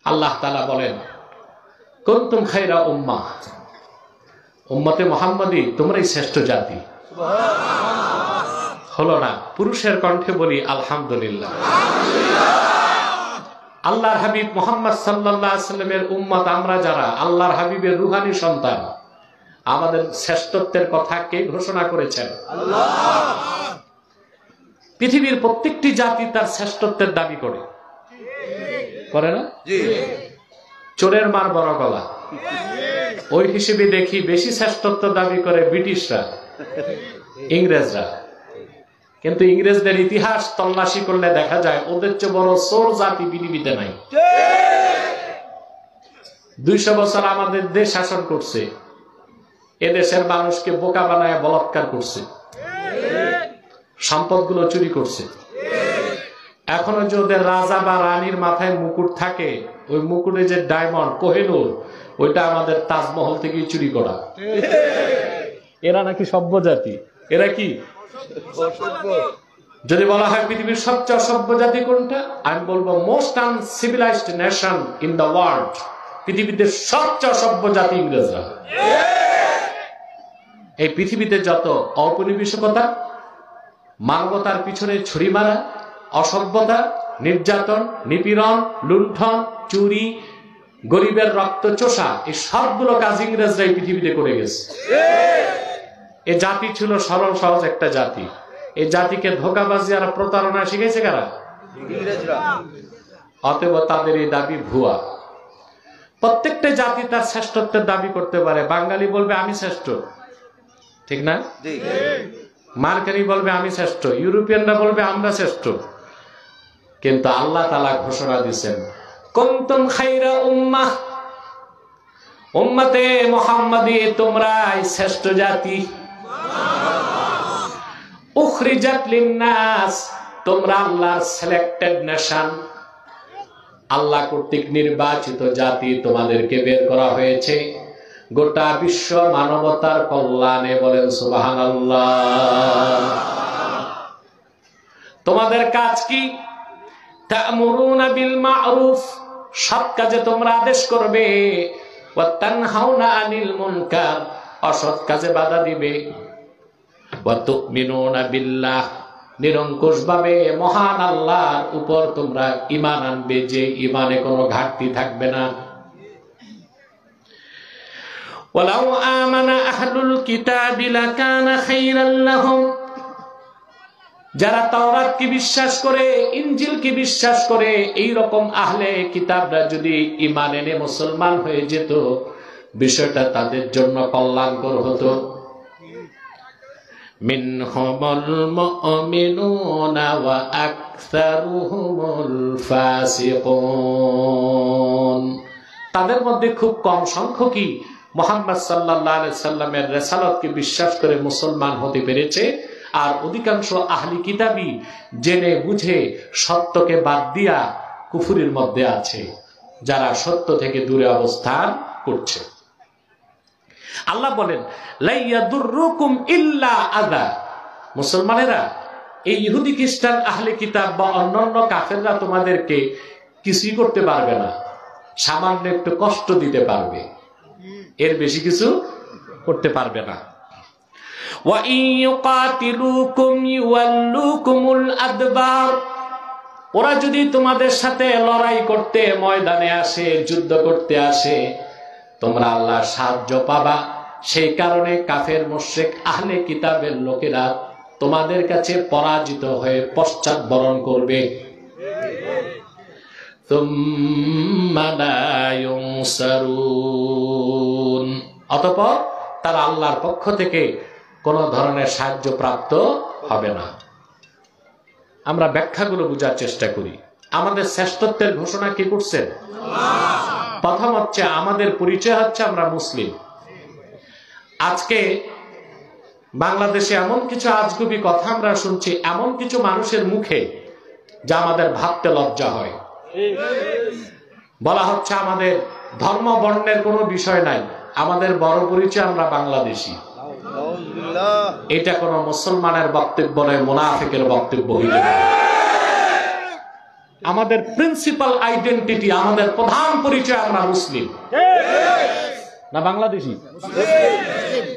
আল্লাহ তাআলা বলেন কুনতুম খায়রা উম্মাহ, উম্মতে মুহাম্মাদি তোমরাই শ্রেষ্ঠ জাতি। হলো না? পুরুষের কণ্ঠে বলি আলহামদুলিল্লাহ। আল্লাহর হাবিব মুহাম্মদ সাল্লাল্লাহু আলাইহি ওয়াসাল্লামের উম্মত আমরা যারা, আল্লাহর হাবিবের রূহানী সন্তান, আমাদের শ্রেষ্ঠত্বের কথা কে ঘোষণা করেছেন? আল্লাহ। পৃথিবীর প্রত্যেকটি জাতি তার শ্রেষ্ঠত্বের দাবি করে না? চোরের মার বড় গলা, ওই হিসেবে দেখি বেশি শ্রেষ্ঠত্ব দাবি করে ব্রিটিশরা, ইংরেজরা। কিন্তু ইংরেজদের ইতিহাস তল্লাশি করলে দেখা যায় ওদের চেয়ে বড় চোর জাতি পৃথিবীতে নাই। 200 বছর আমাদের দেশ শাসন করছে, এদেশের মানুষকে বোকা বানায় বলাৎকার করছে, সম্পদগুলো চুরি করছে। এখনো যে ওদের রাজা বা রানীর মাথায় মুকুট থাকে, ওই মুকুটে যে ডায়মন্ড কোহিনূর, ওইটা আমাদের তাজমহল থেকেই চুরি করা। এরা নাকি সভ্য জাতি। এরা কি? যদি বলা হয় পৃথিবীর সবচেয়ে অসভ্য জাতি কোনটা, আমি বলবো most uncivilised nation in the world. পৃথিবীতে সবচেয়ে অসভ্য জাতি ইংরেজরা। এই পৃথিবীতে যত ঔপনিবেশিকতা, মানবতার পিছনে ছুরি মারা, অসভ্যতা, নির্যাতন, নিপীড়ন, লুণ্ঠন, চুরি, গরিবের রক্ত চোষা, এই সবগুলো কাজ ইংরেজরাই পৃথিবীতে করে গেছে। এই জাতি ছিল সরল সহজ একটা জাতি। এই জাতিকে ধোঁকাবাজি আর প্রতারণা শিখেছে কারা? ইংরেজরা। অতএব তাদের এই দাবি ভুয়া। প্রত্যেকটা জাতি তার শ্রেষ্ঠত্বের দাবি করতে পারে। বাঙালি বলবে আমি শ্রেষ্ঠ, ঠিক না? মার্কারি বলবে আমি শ্রেষ্ঠ, ইউরোপিয়ানরা বলবে আমরা শ্রেষ্ঠ। কিন্তু আল্লাহ তাআলা ঘোষণা দিয়েছেন কুনতুম খায়রা উম্মাহ, উম্মতে মুহাম্মাদি তোমরাই শ্রেষ্ঠ জাতি। উখরিজাত লিন্নাস, তোমরা আল্লাহর সিলেক্টেড নেশন, আল্লাহ কর্তৃক নির্বাচিত জাতি। তোমাদেরকে বের করা হয়েছে গোটা বিশ্ব মানবতার কল্যাণে। বলেন সুবহানাল্লাহ। তোমাদের কাজ কি? তা'মুরুনা বিল মা'রুফ, সৎ কাজে তোমরা আদেশ করবে। ওয়া তানহাউনা আনিল মুনকার, অসৎ কাজে বাধা দিবে। ওয়া তু'মিনুনা বিল্লাহ, নিরঙ্কুশভাবে মহান আল্লাহর উপর তোমরা ঈমান আনবে, যে ঈমানে কোনো ঘাটতি থাকবে না। ওয়ালাউ আমানা আহলুল কিতাবি লাকানা খায়রাল লাহুম, যারা তাওরাতকে বিশ্বাস করে, ইনজিলকে বিশ্বাস করে, এই রকম আহলে কিতাবরা যদি ঈমান এনে মুসলমান হয়ে যেত, বিষয়টা তাদের জন্য কল্যাণকর হতো। মিনহুমুল মুমিনুনা ওয়া আকসারুহুমুল ফাসিকুন, তাদের মধ্যে খুব কম সংখ্যকই মুহাম্মদ সাল্লাল্লাহু আলাইহি সাল্লামের রিসালাতকে বিশ্বাস করে মুসলমান হতে পেরেছে। আর অধিকাংশ আহলি কিতাবী জেনে বুঝে সত্যকে বাদ দিয়া কুফরির মধ্যে আছে, যারা সত্য থেকে দূরে অবস্থান করছে। আল্লাহ বলেন লা ইয়াদুররুকুম ইল্লা আযা, মুসলমানেরা, এই ইহুদি খ্রিস্টান আহলে কিতাব বা অন্যান্য কাফেররা তোমাদেরকে কিছুই করতে পারবে না, সামান্য একটু কষ্ট দিতে পারবে, এর বেশি কিছু করতে পারবে না। ওয়া ইয়ুকাতিলুকুম ইউয়াল্লুকুমুল আদবার, ওরা যদি তোমাদের সাথে লড়াই করতে ময়দানে আসে, যুদ্ধ করতে আসে, তোমরা আল্লাহর সাহায্য পাবা। সেই কারণে কাফের মুশরিক আহলে কিতাবের লোকেরা তোমাদের কাছে পরাজিত হয়ে পশ্চাৎবরণ করবে। সুম্মা লা ইউনসারুন, অতঃপর তারা আল্লাহর পক্ষ থেকে কোন ধরনের সাহায্য প্রাপ্ত হবে না। আমরা ব্যাখ্যাগুলো বোঝার চেষ্টা করি। আমাদের শ্রেষ্ঠত্বের ঘোষণা কে করছেন? প্রথম হচ্ছে আমাদের পরিচয় হচ্ছে আমরা মুসলিম। আজকে বাংলাদেশে এমন কিছু আজগুবি কথা আমরা শুনছি, এমন কিছু মানুষের মুখে, যা আমাদের ভাবতে লজ্জা হয়। বলা হচ্ছে আমাদের ধর্ম বর্ণের কোনো বিষয় নাই, আমাদের বড় পরিচয় আমরা বাংলাদেশী। এটা কোন মুসলমানের বক্তব্য নয়, মুনাফিকের বক্তব্য হইল। আমাদের প্রিন্সিপাল আইডেন্টিটি, আমাদের প্রধান পরিচয় আমরা মুসলিম না বাংলাদেশি?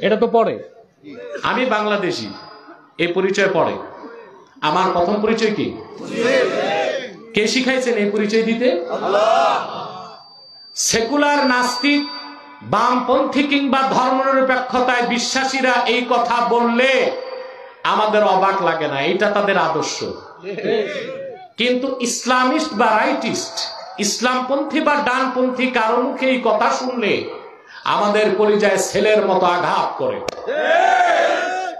এটা তো পড়ে, আমি বাংলাদেশি এই পরিচয় পড়ে। আমার প্রথম পরিচয় কি? কে শিখাইছেন এই পরিচয় দিতে? সেকুলার নাস্তিক, বামপন্থী কিংবা ধর্মনিরপেক্ষতায় বিশ্বাসীরা এই কথা বললে আমাদের অবাক লাগে না, এটা তাদের আদর্শ। কিন্তু ইসলামিস্ট বা রাইটিস্ট, ইসলামপন্থী বা ডানপন্থী কারো মুখে এই কথা শুনলে আমাদের কলিজায় ছেলের মতো আঘাত করে।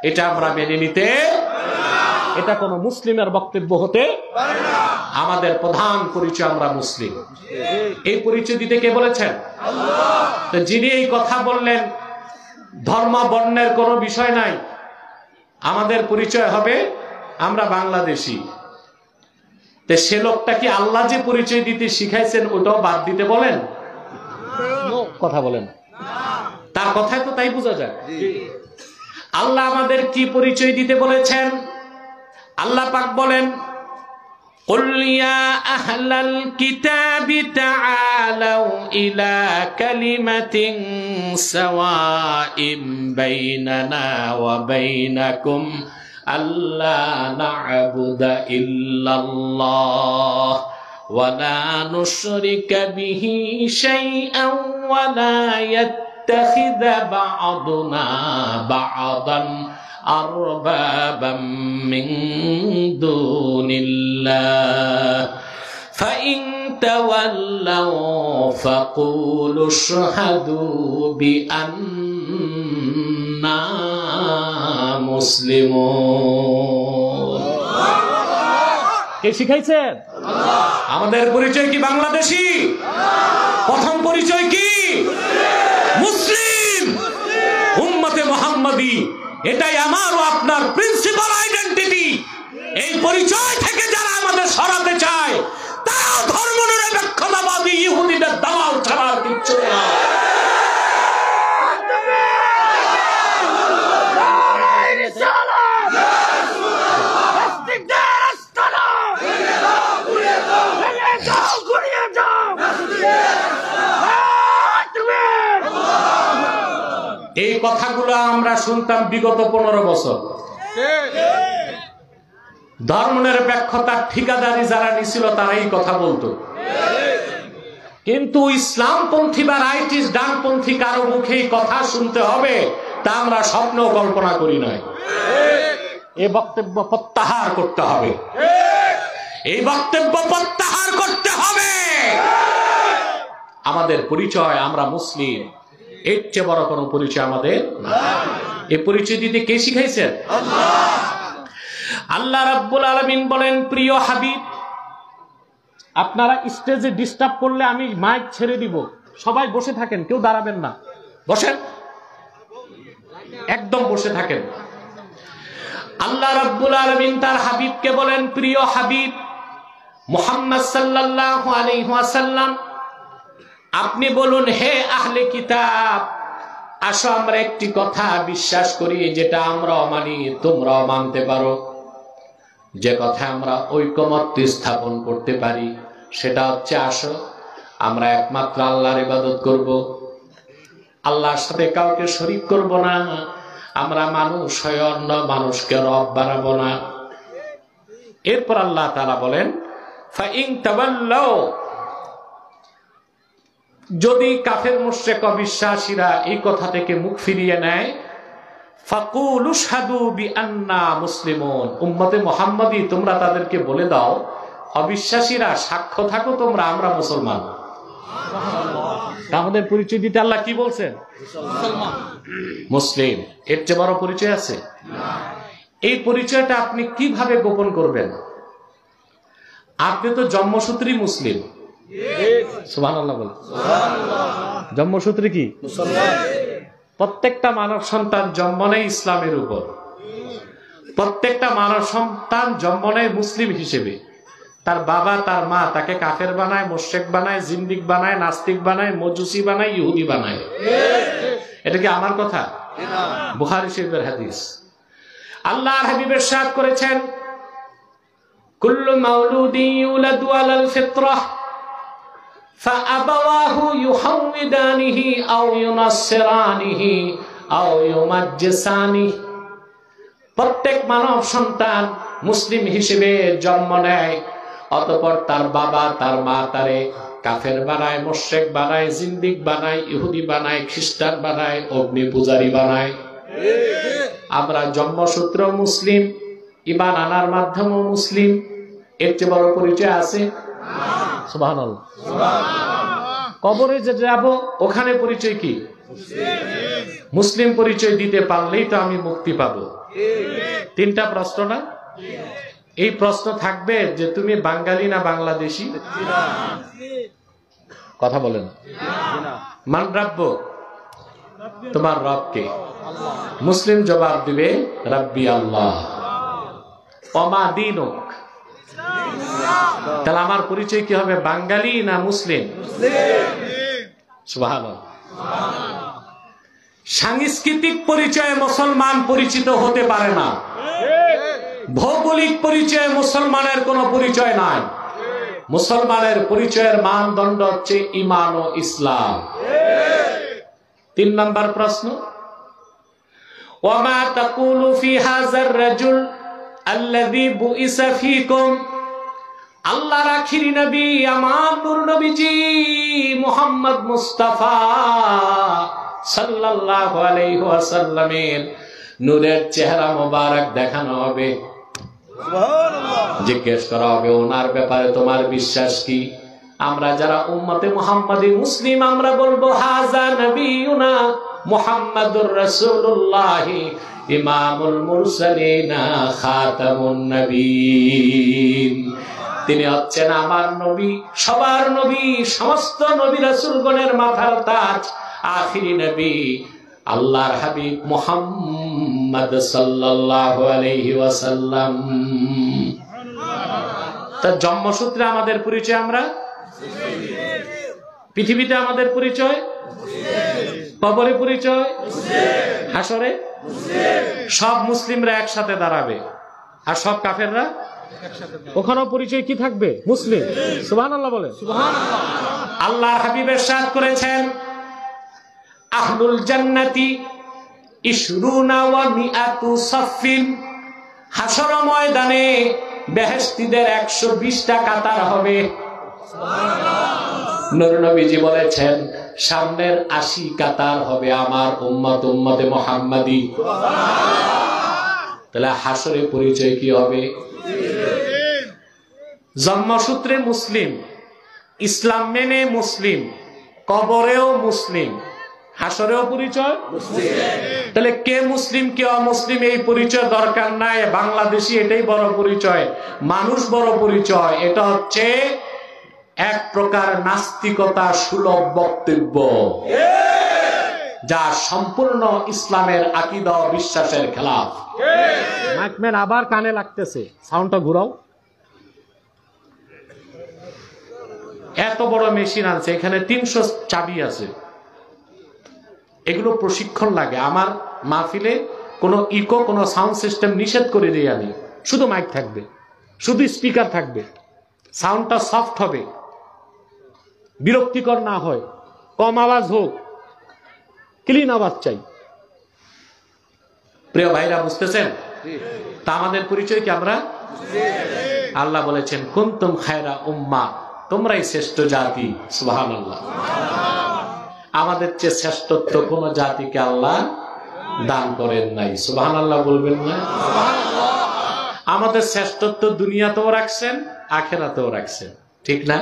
এটা আমরা মেনে নিতে, এটা কোন মুসলিমের বক্তব্য হতে পারে না। আমাদের প্রধান পরিচয় আমরা মুসলিম। এই পরিচয় দিতে কে বলেছেন? আল্লাহ। যিনি এই কথা বললেন ধর্ম বর্ণের কোনো বিষয় নাই, আমাদের পরিচয় হবে আমরা বাংলাদেশি। সে লোকটা কি আল্লাহ যে পরিচয় দিতে শিখাইছেন ওটাও বাদ দিতে বলেন? কথা বলেন, তার কথায় তো তাই বোঝা যায়। আল্লাহ আমাদের কি পরিচয় দিতে বলেছেন? আল্লাহ পাক বলেন, قُلْ يَا أَهْلَ الْكِتَابِ تَعَالَوْا إِلَى كَلِمَةٍ سَوَاءٍ بَيْنَنَا وَبَيْنَكُمْ أَلَّا نَعْبُدَ إِلَّا اللَّهَ وَلَا نُشْرِكَ بِهِ شَيْئًا وَلَا يَتَّخِذَ بَعْضُنَا بَعْضًا أربابا من دون الله فإن تولوا فقولوا اشهدوا بأننا مسلمون। কে শিখাইছেন? আমাদের পরিচয় কি বাংলাদেশি? প্রথম পরিচয় কি? মুসলিম, উম্মতে মুহাম্মাদি। এটাই আমার ও আপনার প্রিন্সিপাল আইডেন্টিটি। এই পরিচয় থেকে যারা আমাদের সরাতে চায় তারা ধর্মনিরপেক্ষতাবাদী ইহুদিদের দালাল ছাড়া আর কিচ্ছু না। এই কথাগুলো আমরা শুনতাম বিগত 15 বছর। ধর্মনিরপেক্ষতার ঠিকাদারি যারা নিছিল তারা এই কথা বলতো, কিন্তু ইসলামপন্থী বা রাইটিস্ট ডানপন্থী কারো মুখে এই কথা শুনতে হবে তা আমরা স্বপ্ন কল্পনা করি নাই। এই বক্তব্য প্রত্যাহার করতে হবে, এই বক্তব্য প্রত্যাহার করতে হবে। আমাদের পরিচয় আমরা মুসলিম, এর চেয়ে বড় কোনো পরিচয় আমাদের না। এই পরিচয় দিতে কে শিখাইছেন? আল্লাহ রাব্বুল আলামিন বলেন, প্রিয় হাবিব, আপনারা স্টেজে ডিস্টার্ব করলে আমি মাইক ছেড়ে দিব, সবাই বসে থাকেন, কেউ দাঁড়াবেন না, বসেন, একদম বসে থাকেন। আল্লাহ রাব্বুল আলামিন তার হাবিবকে বলেন, প্রিয় হাবিব মুহাম্মদ সাল্লাল্লাহু আলাইহি ওয়াসাল্লাম, আপনি বলুন, হে আহলে কিতাব, আসো আমরা একটি কথা বিশ্বাস করি যেটা আমরাও মানি তোমরাও মানতে পারো। যে কথা আমরা ঐকমত্য স্থাপন করতে পারি সেটা হচ্ছে, আসো আমরা একমাত্র আল্লাহর ইবাদত করব, আল্লাহর সাথে কাউকে শরীক করব না, আমরা মানুষ হয়ে অন্য মানুষকে রব বানাবো না। এরপর আল্লাহ তাআলা বলেন, ফাইন তাওয়াল্লাউ, যদি কাফের মুশরিক অবিশ্বাসীরা এই কথা থেকে মুখ ফিরিয়ে নেয়, ফাকুলু শাহাদু বিআন্না মুসলিমুন, উম্মতে মুহাম্মাদি তোমরা তাদেরকে বলে দাও, অবিশ্বাসীরা সাক্ষ্য থাকো তোমরা আমরা মুসলমান। আমাদের পরিচয় দিতে আল্লাহ কি বলছেন? মুসলিম। এর চেয়ে বড় পরিচয় আছে? এই পরিচয়টা আপনি কিভাবে গোপন করবেন? আপনি তো জন্মসূত্রেই মুসলিম। সুবহানাল্লাহ বলেন। জন্মসূত্রে কি? মুসলমান। প্রত্যেকটা মানব সন্তান জন্ম নেয় ইসলামের উপর, প্রত্যেকটা মানব সন্তান জন্ম নেয় মুসলিম হিসেবে। তার বাবা তার মা তাকে কাফের বানায়, মুশরিক বানায়, জিন্দিক বানায়, নাস্তিক বানায়, মজুসি বানায়, ইহুদি বানায়। এটা কি আমার কথা? বুখারী শরীফের হাদিস। আল্লাহর হাবিব ইরশাদ করেছেন, কুল্লু মাউলুদিন ইউলাদু আলাল ফিতরাহ ফাআবাওয়াহু ইউহাউইদানিহি আও ইউনাসসিরানিহি আও ইউমাজ্জিসানিহি। প্রত্যেক মানব সন্তান মুসলিম হিসেবে জন্ম নেয়, অতঃপর তার বাবা তার মা তারে কাফের বানায়, মুশরিক বানায়, জিন্দিক বানায়, ইহুদি বানায়, খ্রিস্টান বানায়, অগ্নি পূজারী বানায়। আমরা জন্মসূত্র মুসলিম, ঈমান আনার মাধ্যমেও মুসলিম। এর চেয়ে বড় পরিচয় আছে? সুবহানাল্লাহ। কবরে যে যাব ওখানে পরিচয় কি? মুসলিম পরিচয় দিতে পারলেই তো আমি মুক্তি পাবো। তিনটা প্রশ্ন না? এই প্রশ্ন থাকবে যে তুমি বাঙালি না বাংলাদেশি? কথা বলেন। মান রাব্ব, তোমার রব কে? মুসলিম জবাব দিবে রাব্বি আল্লাহ। ওমা দীনুক, তাহলে আমার পরিচয় কি হবে, বাঙালি না মুসলিম? সুবহানাল্লাহ। সাংস্কৃতিক পরিচয়ে মুসলমান পরিচিত হতে পারে না, ভৌগোলিক পরিচয়ে মুসলমানের কোনো পরিচয় নাই। মুসলমানের পরিচয়ের মানদণ্ড হচ্ছে ঈমান ও ইসলাম। 3 নম্বর প্রশ্ন, ওয়ামা তাকুলু ফি হাযার রাজুল আল্লাযী বুইসা ফীকুম। আল্লাহর আখিরি নবী আমার নূর নবীজি মুহাম্মদ মুস্তাফা সাল্লাল্লাহু আলাইহি ওয়াসাল্লামের নূরের চেহারা মোবারক দেখানো হবে, জিজ্ঞেস করা হবে ওনার ব্যাপারে তোমার বিশ্বাস কি? আমরা যারা উম্মতে মুহাম্মাদি মুসলিম আমরা বলবো হাযা নবিয়ুনা মুহাম্মাদুর রাসূলুল্লাহ ইমামুল মুরসালিন খাতামুন নবীন। তিনি হচ্ছেন আমার নবী, সবার নবী, সমস্ত নবী রাসূলগণের মাথার তাজ, আখিরি নবী আল্লাহর হাবিব মুহাম্মদ সাল্লাল্লাহু আলাইহি ওয়াসাল্লাম। তার জন্মসূত্রে আমাদের পরিচয় আমরা, পৃথিবীতে আমাদের পরিচয়, কবরে পরিচয়, হাসরে সব মুসলিমরা একসাথে দাঁড়াবে আর সব কাফেররা ওখানেও পরিচয় কি থাকবে? মুসলিম। সুবহানাল্লাহ বলেন। সুবহানাল্লাহ। আল্লাহর হাবিব ইরশাদ করেছেন আহলুল জান্নাতি ইশরুনা ওয়া মিআতু সাফিন। হাসর ময়দানে বেহেশতীদের 120টা কাতার হবে। নূর নবীজি বলেছেন সামনের 80 কাতার হবে আমার উম্মত, উম্মতে মুহাম্মাদি। তাহলে হাসরে পরিচয় কি হবে? জন্মসূত্রে মুসলিম, ইসলাম মেনে মুসলিম, কবরেও মুসলিম, হাসরেও পরিচয় মুসলিম। তাহলে কে মুসলিম কে অমুসলিম এই পরিচয় দরকার নাই। বাংলাদেশি এটাই বড় পরিচয়, মানুষ বড় পরিচয়। এটা হচ্ছে এক প্রকার নাস্তিকতা সুলভ বক্তব্য, যা সম্পূর্ণ ইসলামের আকীদা ও বিশ্বাসের খেলাফ। মাইকম্যান আবার কানে লাগতেছে, সাউন্ডটা ঘুরাও। এত বড় মেশিন আছে, এখানে 300 চাবি আছে। এগুলো প্রশিক্ষণ লাগে। আমার মাহফিলে কোনো ইকো, কোনো সাউন্ড সিস্টেম নিষেধ করে দিই আমি। শুধু মাইক থাকবে, শুধু স্পিকার থাকবে, সাউন্ডটা সফট হবে, বিরক্তিকর না হয়, কম আওয়াজ হোক, ক্লিন আওয়াজ চাই। প্রিয় ভাইরা বুঝতেছেন? তা আমাদের পরিচয় কি আমরা? আল্লাহ বলেছেন কুনতুম খায়রা উম্মাহ, তোমরাই শ্রেষ্ঠ জাতি। সুবহানাল্লাহ। আমাদের চেয়ে শ্রেষ্ঠত্ব কোন জাতিকে আল্লাহ দান করেন নাই। সুবহানাল্লাহ বলবেন না? আমাদের শ্রেষ্ঠত্ব দুনিয়াতেও রাখছেন, আখিরাতেও রাখছেন, ঠিক না?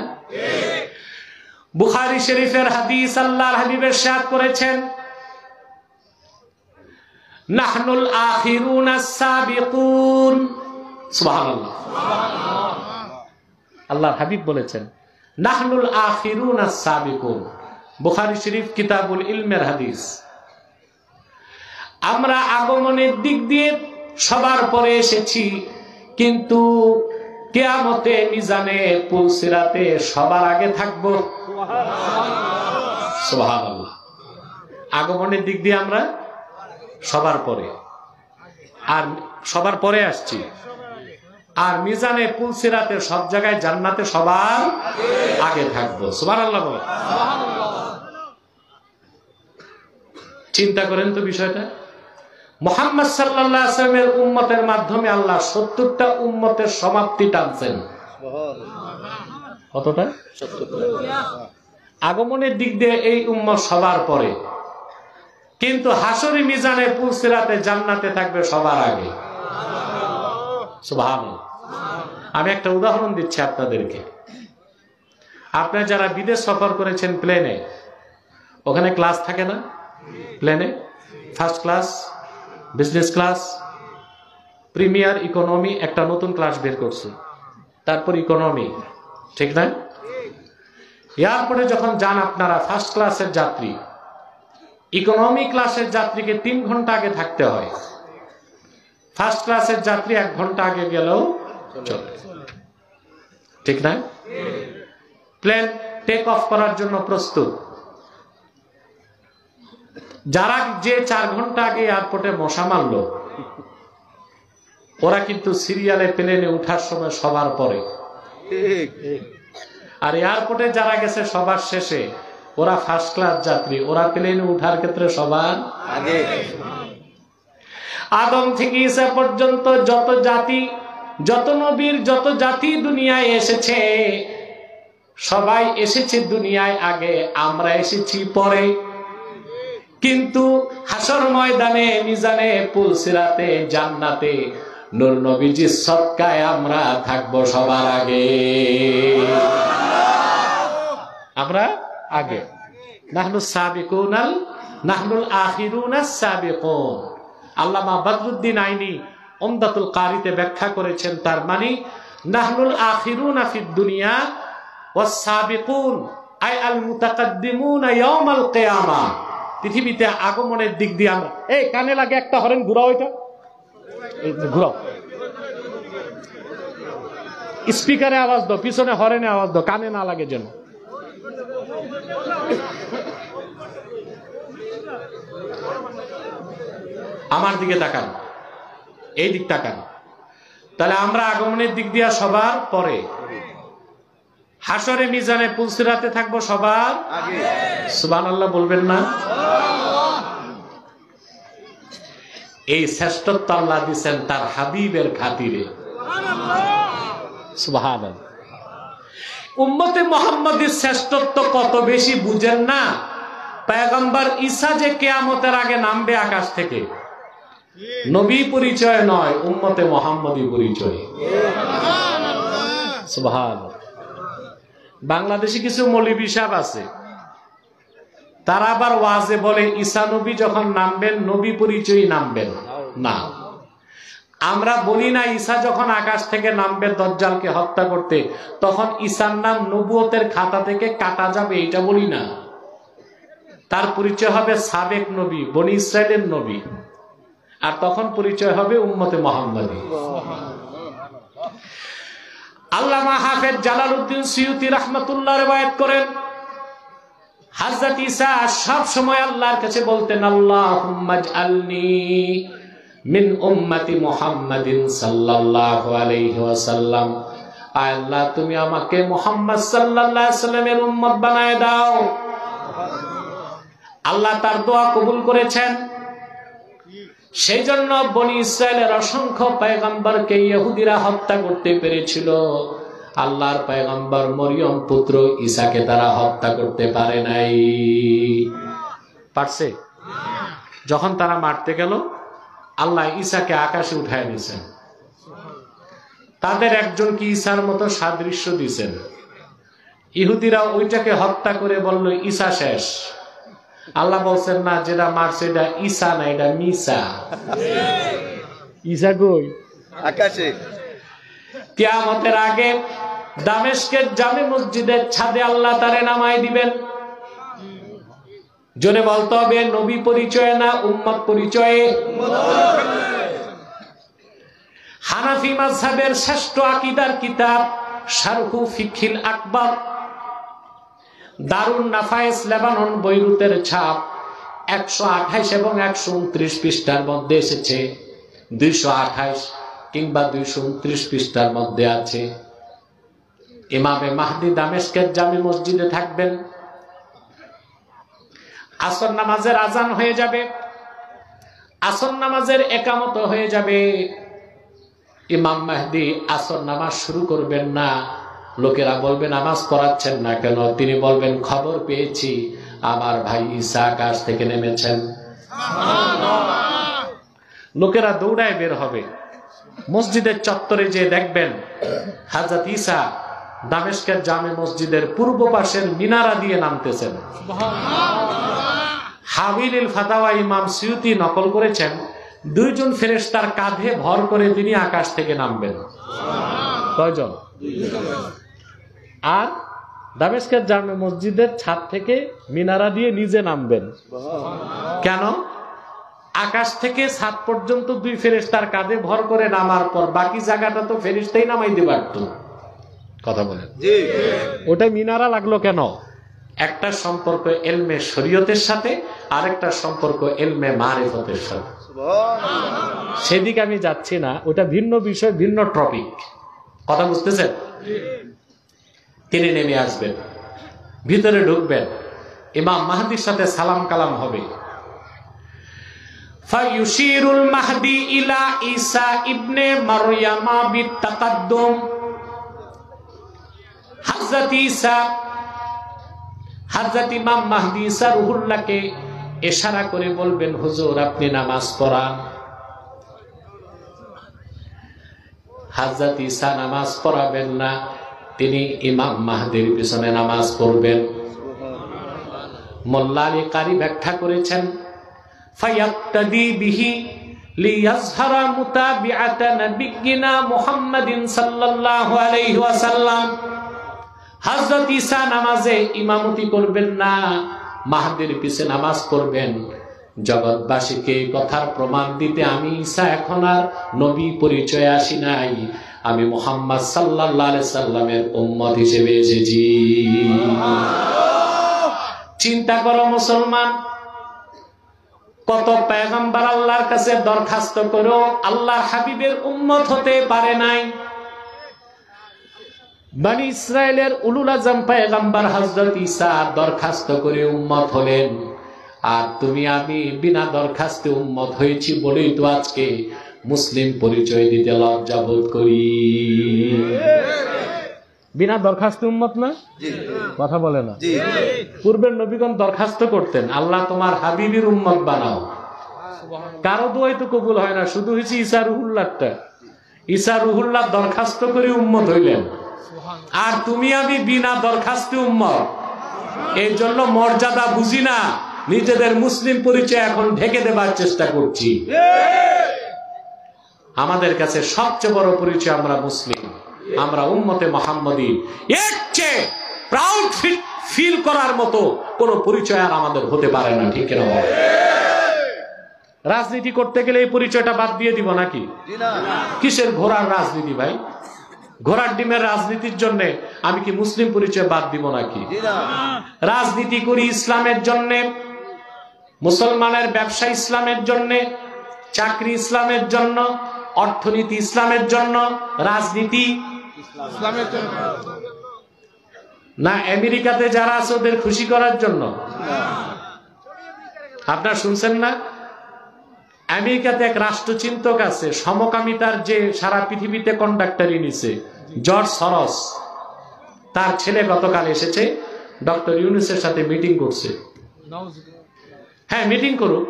বুখারী শরীফের হাদিস, আল্লাহর হাবিব ইরশাদ করেছেন নাহনুল আখিরুনাস সাবিকুন। সুবহানাল্লাহ। আল্লাহর হাবিব বলেছেন নাহনুল আখিরুনাস সাবিকুন। বুখারী শরীফ কিতাবুল ইলমের হাদিস। আমরা আগমনের দিক দিয়ে সবার পরে এসেছি, কিন্তু কিয়ামতে মিজানে পুলসিরাতে সবার আগে থাকব। সুবহানাল্লাহ। আগমনের দিক দিয়ে আমরা সবার পরে, আর সবার পরে আসছি, আর মিজানে পুলসিরাতে সব জায়গায় জান্নাতে সবার আগে থাকবো। সুবহানাল্লাহ বলেন। চিন্তা করেন তো বিষয়টা। মুহাম্মদ সাল্লাল্লাহু আলাইহি ওয়াসাল্লামের উম্মতের মাধ্যমে আল্লাহ 70টা উম্মতের সমাপ্তি টানছেন। কতটা? 70টা। আগমনের দিক দিয়ে এই উম্মত সবার পরে, কিন্তু হাসরি মিজানে পুলসিরাতে জান্নাতে থাকবে সবার আগে। সুবহানাল্লাহ। আমি একটা উদাহরণ দিচ্ছি আপনাদেরকে। আপনারা যারা বিদেশ সফর করেছেন প্লেনে, ওখানে ক্লাস থাকে না? প্লেনে first class, business class, premier, economy, একটা নতুন ক্লাস বের করছে, তারপর ইকোনমি, ঠিক না? এয়ারপোর্টে যখন যান আপনারা, ফার্স্ট ক্লাসের যাত্রী ইকোনমি ক্লাসের যাত্রীকে 3 ঘন্টা আগে থাকতে হয়, ফার্স্ট ক্লাসের যাত্রী 1 ঘন্টা আগে গেলেও চলে, ঠিক না? প্লেন টেক অফ করার জন্য প্রস্তুত। যারা যে 4 ঘন্টা আগে এয়ারপোর্টে মশা মারলো, ওরা কিন্তু সিরিয়ালে প্লেনে উঠার সময় সবার পরে। আর এয়ারপোর্টে যারা গেছে সবার শেষে, ওরা ফার্স্ট ক্লাস যাত্রী, ওরা প্লেনে উঠার ক্ষেত্রে সবার আগে। আদম থেকে ঈসা পর্যন্ত যত জাতি, যত নবীর, যত জাতি দুনিয়ায় এসেছে, সবাই এসেছে দুনিয়ায় আগে, আমরা এসেছি পরে। কিন্তু হাসর ময়দানে, মিজানে পুলসিরাতে, জান্নাতে নূর নবীজির সদকায় আমরা থাকবো সবার আগে। আমরা আগে। নাহনু সাবিকুনাল, নাহনুল আখিরুনাস সাবিকুন। আল্লামা বদরুদ্দিন আইনি উমদাতুল কারিতে ব্যাখ্যা করেছেন, তার মানে নাহনুল আখিরুনা ফিদ দুনিয়া ওয়াস সাবিকুন আই আল মুতাকাদ্দিমুনা ইয়াউমাল কিয়ামা। পৃথিবীতে আগমনের দিক দিয়ে আমরা, এই কানে লাগে একটা হরেন, ঘুরাও, এটা ঘুরাও, স্পিকারে আওয়াজ দাও, পিছনে হরেনে আওয়াজ দাও, কানে না লাগে যেন। আমার দিকে তাকান, এই দিক তাকান। তাহলে আমরা আগমনের দিক দিয়ে সবার পরে, হাসরে মিজানে পুলসিরাতে থাকবো সবার আগে। সুবহানাল্লাহ বলবেন না? এই শ্রেষ্ঠত্ব আল্লাহ দিচ্ছেন তার হাবিবের খাতিরে। সুবহানাল্লাহ। উম্মতে মুহাম্মাদের শ্রেষ্ঠত্ব কত বেশি বুঝেন না? পয়গম্বর ঈসা যে কিয়ামতের আগে নামবে আকাশ থেকে, নবী পরিচয় নয়, উম্মতে মুহাম্মাদি পরিচয়। সুবহানাল্লাহ। বাংলাদেশে কিছু মৌলভী সাহেব আছে, তারা আবার ওয়াজে বলে ঈসা নবী যখন নামবেন নবী পরিচয় নামবেন না। আমরা বলি না ঈসা যখন আকাশ থেকে নামবে দাজ্জালকে হত্যা করতে, তখন ঈসার নাম নবুয়তের খাতা থেকে কাটা যাবে, এটা বলি না। তার পরিচয় হবে সাবেক নবী, বনি ইসরাইলের নবী, আর তখন পরিচয় হবে উম্মতে মুহাম্মাদি। আল্লামা হাফেজ জালালউদ্দিন সুয়ুতি রাহমাতুল্লাহ রিওয়ায়াত করেন, হযরত ঈসা সব সময় আল্লাহর কাছে বলতেন, আল্লাহুম্মা ইজআলনি মিন উম্মতি মুহাম্মাদিন সাল্লাল্লাহু আলাইহি ওয়াসাল্লাম। আল্লাহ তুমি আমাকে মুহাম্মদ সাল্লাল্লাহু আলাইহি ওয়াসাল্লামের উম্মত বানায় দাও। আল্লাহ তার দোয়া কবুল করেছেন। সেই জন্য বনি ইসরায়েলের অসংখ্য পয়গম্বরকে ইহুদিরা হত্যা করতে পেরেছিল, আল্লাহর পয়গম্বর মরিয়ম পুত্র ঈসাকে তারা হত্যা করতে পারে নাই। পারছে? যখন তারা মারতে গেল, আল্লাহ ঈসাকে আকাশে উঠায় নিয়েছেন। তাদের একজনকে ঈসার মতো সাদৃশ্য দিয়েছেন। ইহুদিরা ওইটাকে হত্যা করে বলল ঈসা শেষ। আল্লাহ বলছেন না, যেটা মারছে এটা ঈসা না, এটা মিসা। ঈসা কই? আকাশে। কিয়ামতের আগে দামেস্কের জামে মসজিদের ছাদে আল্লাহ তারে নামায় দিবেন। জোরে বলতে হবে, নবী পরিচয় না, উম্মত পরিচয়ে। হানাফি মাযহাবের শ্রেষ্ঠ আকীদার কিতাব শারহু ফিকহিল আকবার, দারুন নাফায়েস লেবানন, বৈরুতের ছাপ, 128 এবং 129 পৃষ্ঠার মধ্যে এসেছে। 228 কিংবা 229 পৃষ্ঠার মধ্যে আছে। ইমামে মাহদি দামেস্কের জামে মসজিদে থাকবেন, আসর নামাজের আজান হয়ে যাবে, আসর নামাজের একামত হয়ে যাবে, ইমাম মাহদি আসর নামাজ শুরু করবেন না। লোকেরা বলবে নামাজ পড়াচ্ছেন না কেন? তিনি বলবেন খবর পেয়েছি আমার ভাই ঈসা আকাশ থেকে নেমেছেন। লোকেরা দৌড়ায় বের হবে, মসজিদের চত্বরে যে দেখবেন হযরত ঈসা দামেস্কের জামে মসজিদের পূর্ব পাশের মিনারা দিয়ে নামতেছেন। হাবিলিল ফাতাওয়া ইমাম সিউতি নকল করেছেন, 2 জন ফেরেশতার কাঁধে ভর করে তিনি আকাশ থেকে নামবেন। কয়জন? 2 জন। আর দামেস্কের জামে মসজিদের ছাদ থেকে মিনারা দিয়ে নিজে নামবেন। কেন? আকাশ থেকে ছাদ পর্যন্ত 2 ফেরেশতার কাঁধে ভর করে নামার পর বাকি জায়গাটা তো ফেরেশতাই নামাইতে পারত। কথা বলেন। জি। ওটা মিনারা লাগলো কেন? একটা সম্পর্ক ইলমে শরীয়তের সাথে, আরেকটা সম্পর্ক ইলমে মারিফতের সাথে। সুবহানাল্লাহ। সেদিকে আমি যাচ্ছি না, ওটা ভিন্ন বিষয়, ভিন্ন টপিক। কথা বুঝতেছেন? তিনি নেমে আসবেন, ভিতরে ঢুকবেন, ইমাম মাহদির সাথে সালাম কালাম হবে। ফায়ুশিরুল মাহদি ইলা ঈসা ইবনে মারইয়ামা বিতাকাদ্দুম। হযরত ঈসা, হযরত ইমাম মাহদি ঈসা রুহুল্লাহকে ইশারা করে বলবেন, হুজুর আপনি নামাজ পড়ান। হযরত ঈসা নামাজ পড়াবেন না, তিনি ইমাম মাহদির পিছনে নামাজ পড়বেন। মোল্লা আলী কারি ব্যাখ্যা করেছেন, ফায়াক্তাদি বিহি লিয়াজহারা মুতাবিআতা নবিয়িনা মুহাম্মাদিন সাল্লাল্লাহু আলাইহি ওয়াসাল্লাম। হযরত ঈসা নামাজে ইমামতি করবেন না, মাহদির পিছে নামাজ পড়বেন। জগৎবাসীকে কথার প্রমাণ দিতে আমি ঈসা এখন আর নবী পরিচয় আসি নাই, আমি মুহাম্মদ সাল্লাল্লাহু আলাইহি সাল্লামের উম্মত হিসেবে এসেছি। চিন্তা করো মুসলমান, কত পয়গম্বর আল্লাহর কাছে দরখাস্ত করো, আল্লাহর হাবিবের উম্মত হতে পারে নাই। বনি ইসরাইলের উলুল আজম পয়গম্বর হযরত ঈসা দরখাস্ত করে উম্মত হলেন, আর তুমি আমি বিনা দরখাস্তে উম্মত হয়েছি বলেই তো আজকে মুসলিম পরিচয় দিতে লজ্জা বোধ করি। বিনা দরখাস্তে উম্মত না? কথা বলে না। পূর্বের নবীগণ দরখাস্ত করতেন, আল্লাহ তোমার হাবিবের উম্মত বানাও। কারো দোয়াই তো কবুল হয় না, শুধু হয়েছে ঈসা রুহুল্লাহটা। ঈসা রুহুল্লাহ দরখাস্ত করে উম্মত হইলেন, আর তুমি আমি বিনা দরখাস্তে উম্মত। এই জন্য মর্যাদা বুঝি না, নিজেদের মুসলিম পরিচয় এখন ঢেকে দেবার চেষ্টা করছি। আমাদের কাছে সবচেয়ে বড় পরিচয় আমরা মুসলিম, আমরা উম্মতে মুহাম্মদী। এর চেয়ে প্রাউড ফিল করার মতো কোন পরিচয় আর আমাদের হতে পারে না, ঠিক না? রাজনীতি করতে গেলে এই পরিচয়টা বাদ দিয়ে দিব নাকি? কিসের ঘোড়ার রাজনীতি ভাই? ঘোড়ার ডিমের রাজনীতির জন্য আমি কি মুসলিম পরিচয় বাদ দিব নাকি? রাজনীতি করি ইসলামের জন্য, মুসলমানের ব্যবসা ইসলামের জন্য, চাকরি ইসলামের জন্য, অর্থনীতি ইসলামের জন্য, রাজনীতি ইসলামের জন্য না। আমেরিকাতে যারা আছে ওদের খুশি করার জন্য? আপনারা শুনছেন না? আমেরিকাতে এক রাষ্ট্রচিন্তক আছে, সমকামিতার যে সারা পৃথিবীতে কন্ডাক্টরি নিছে, জর্জ সরস। তার ছেলে গতকাল এসেছে, ডক্টর ইউনূসের সাথে মিটিং করছে। হ্যাঁ, মিটিং করুক,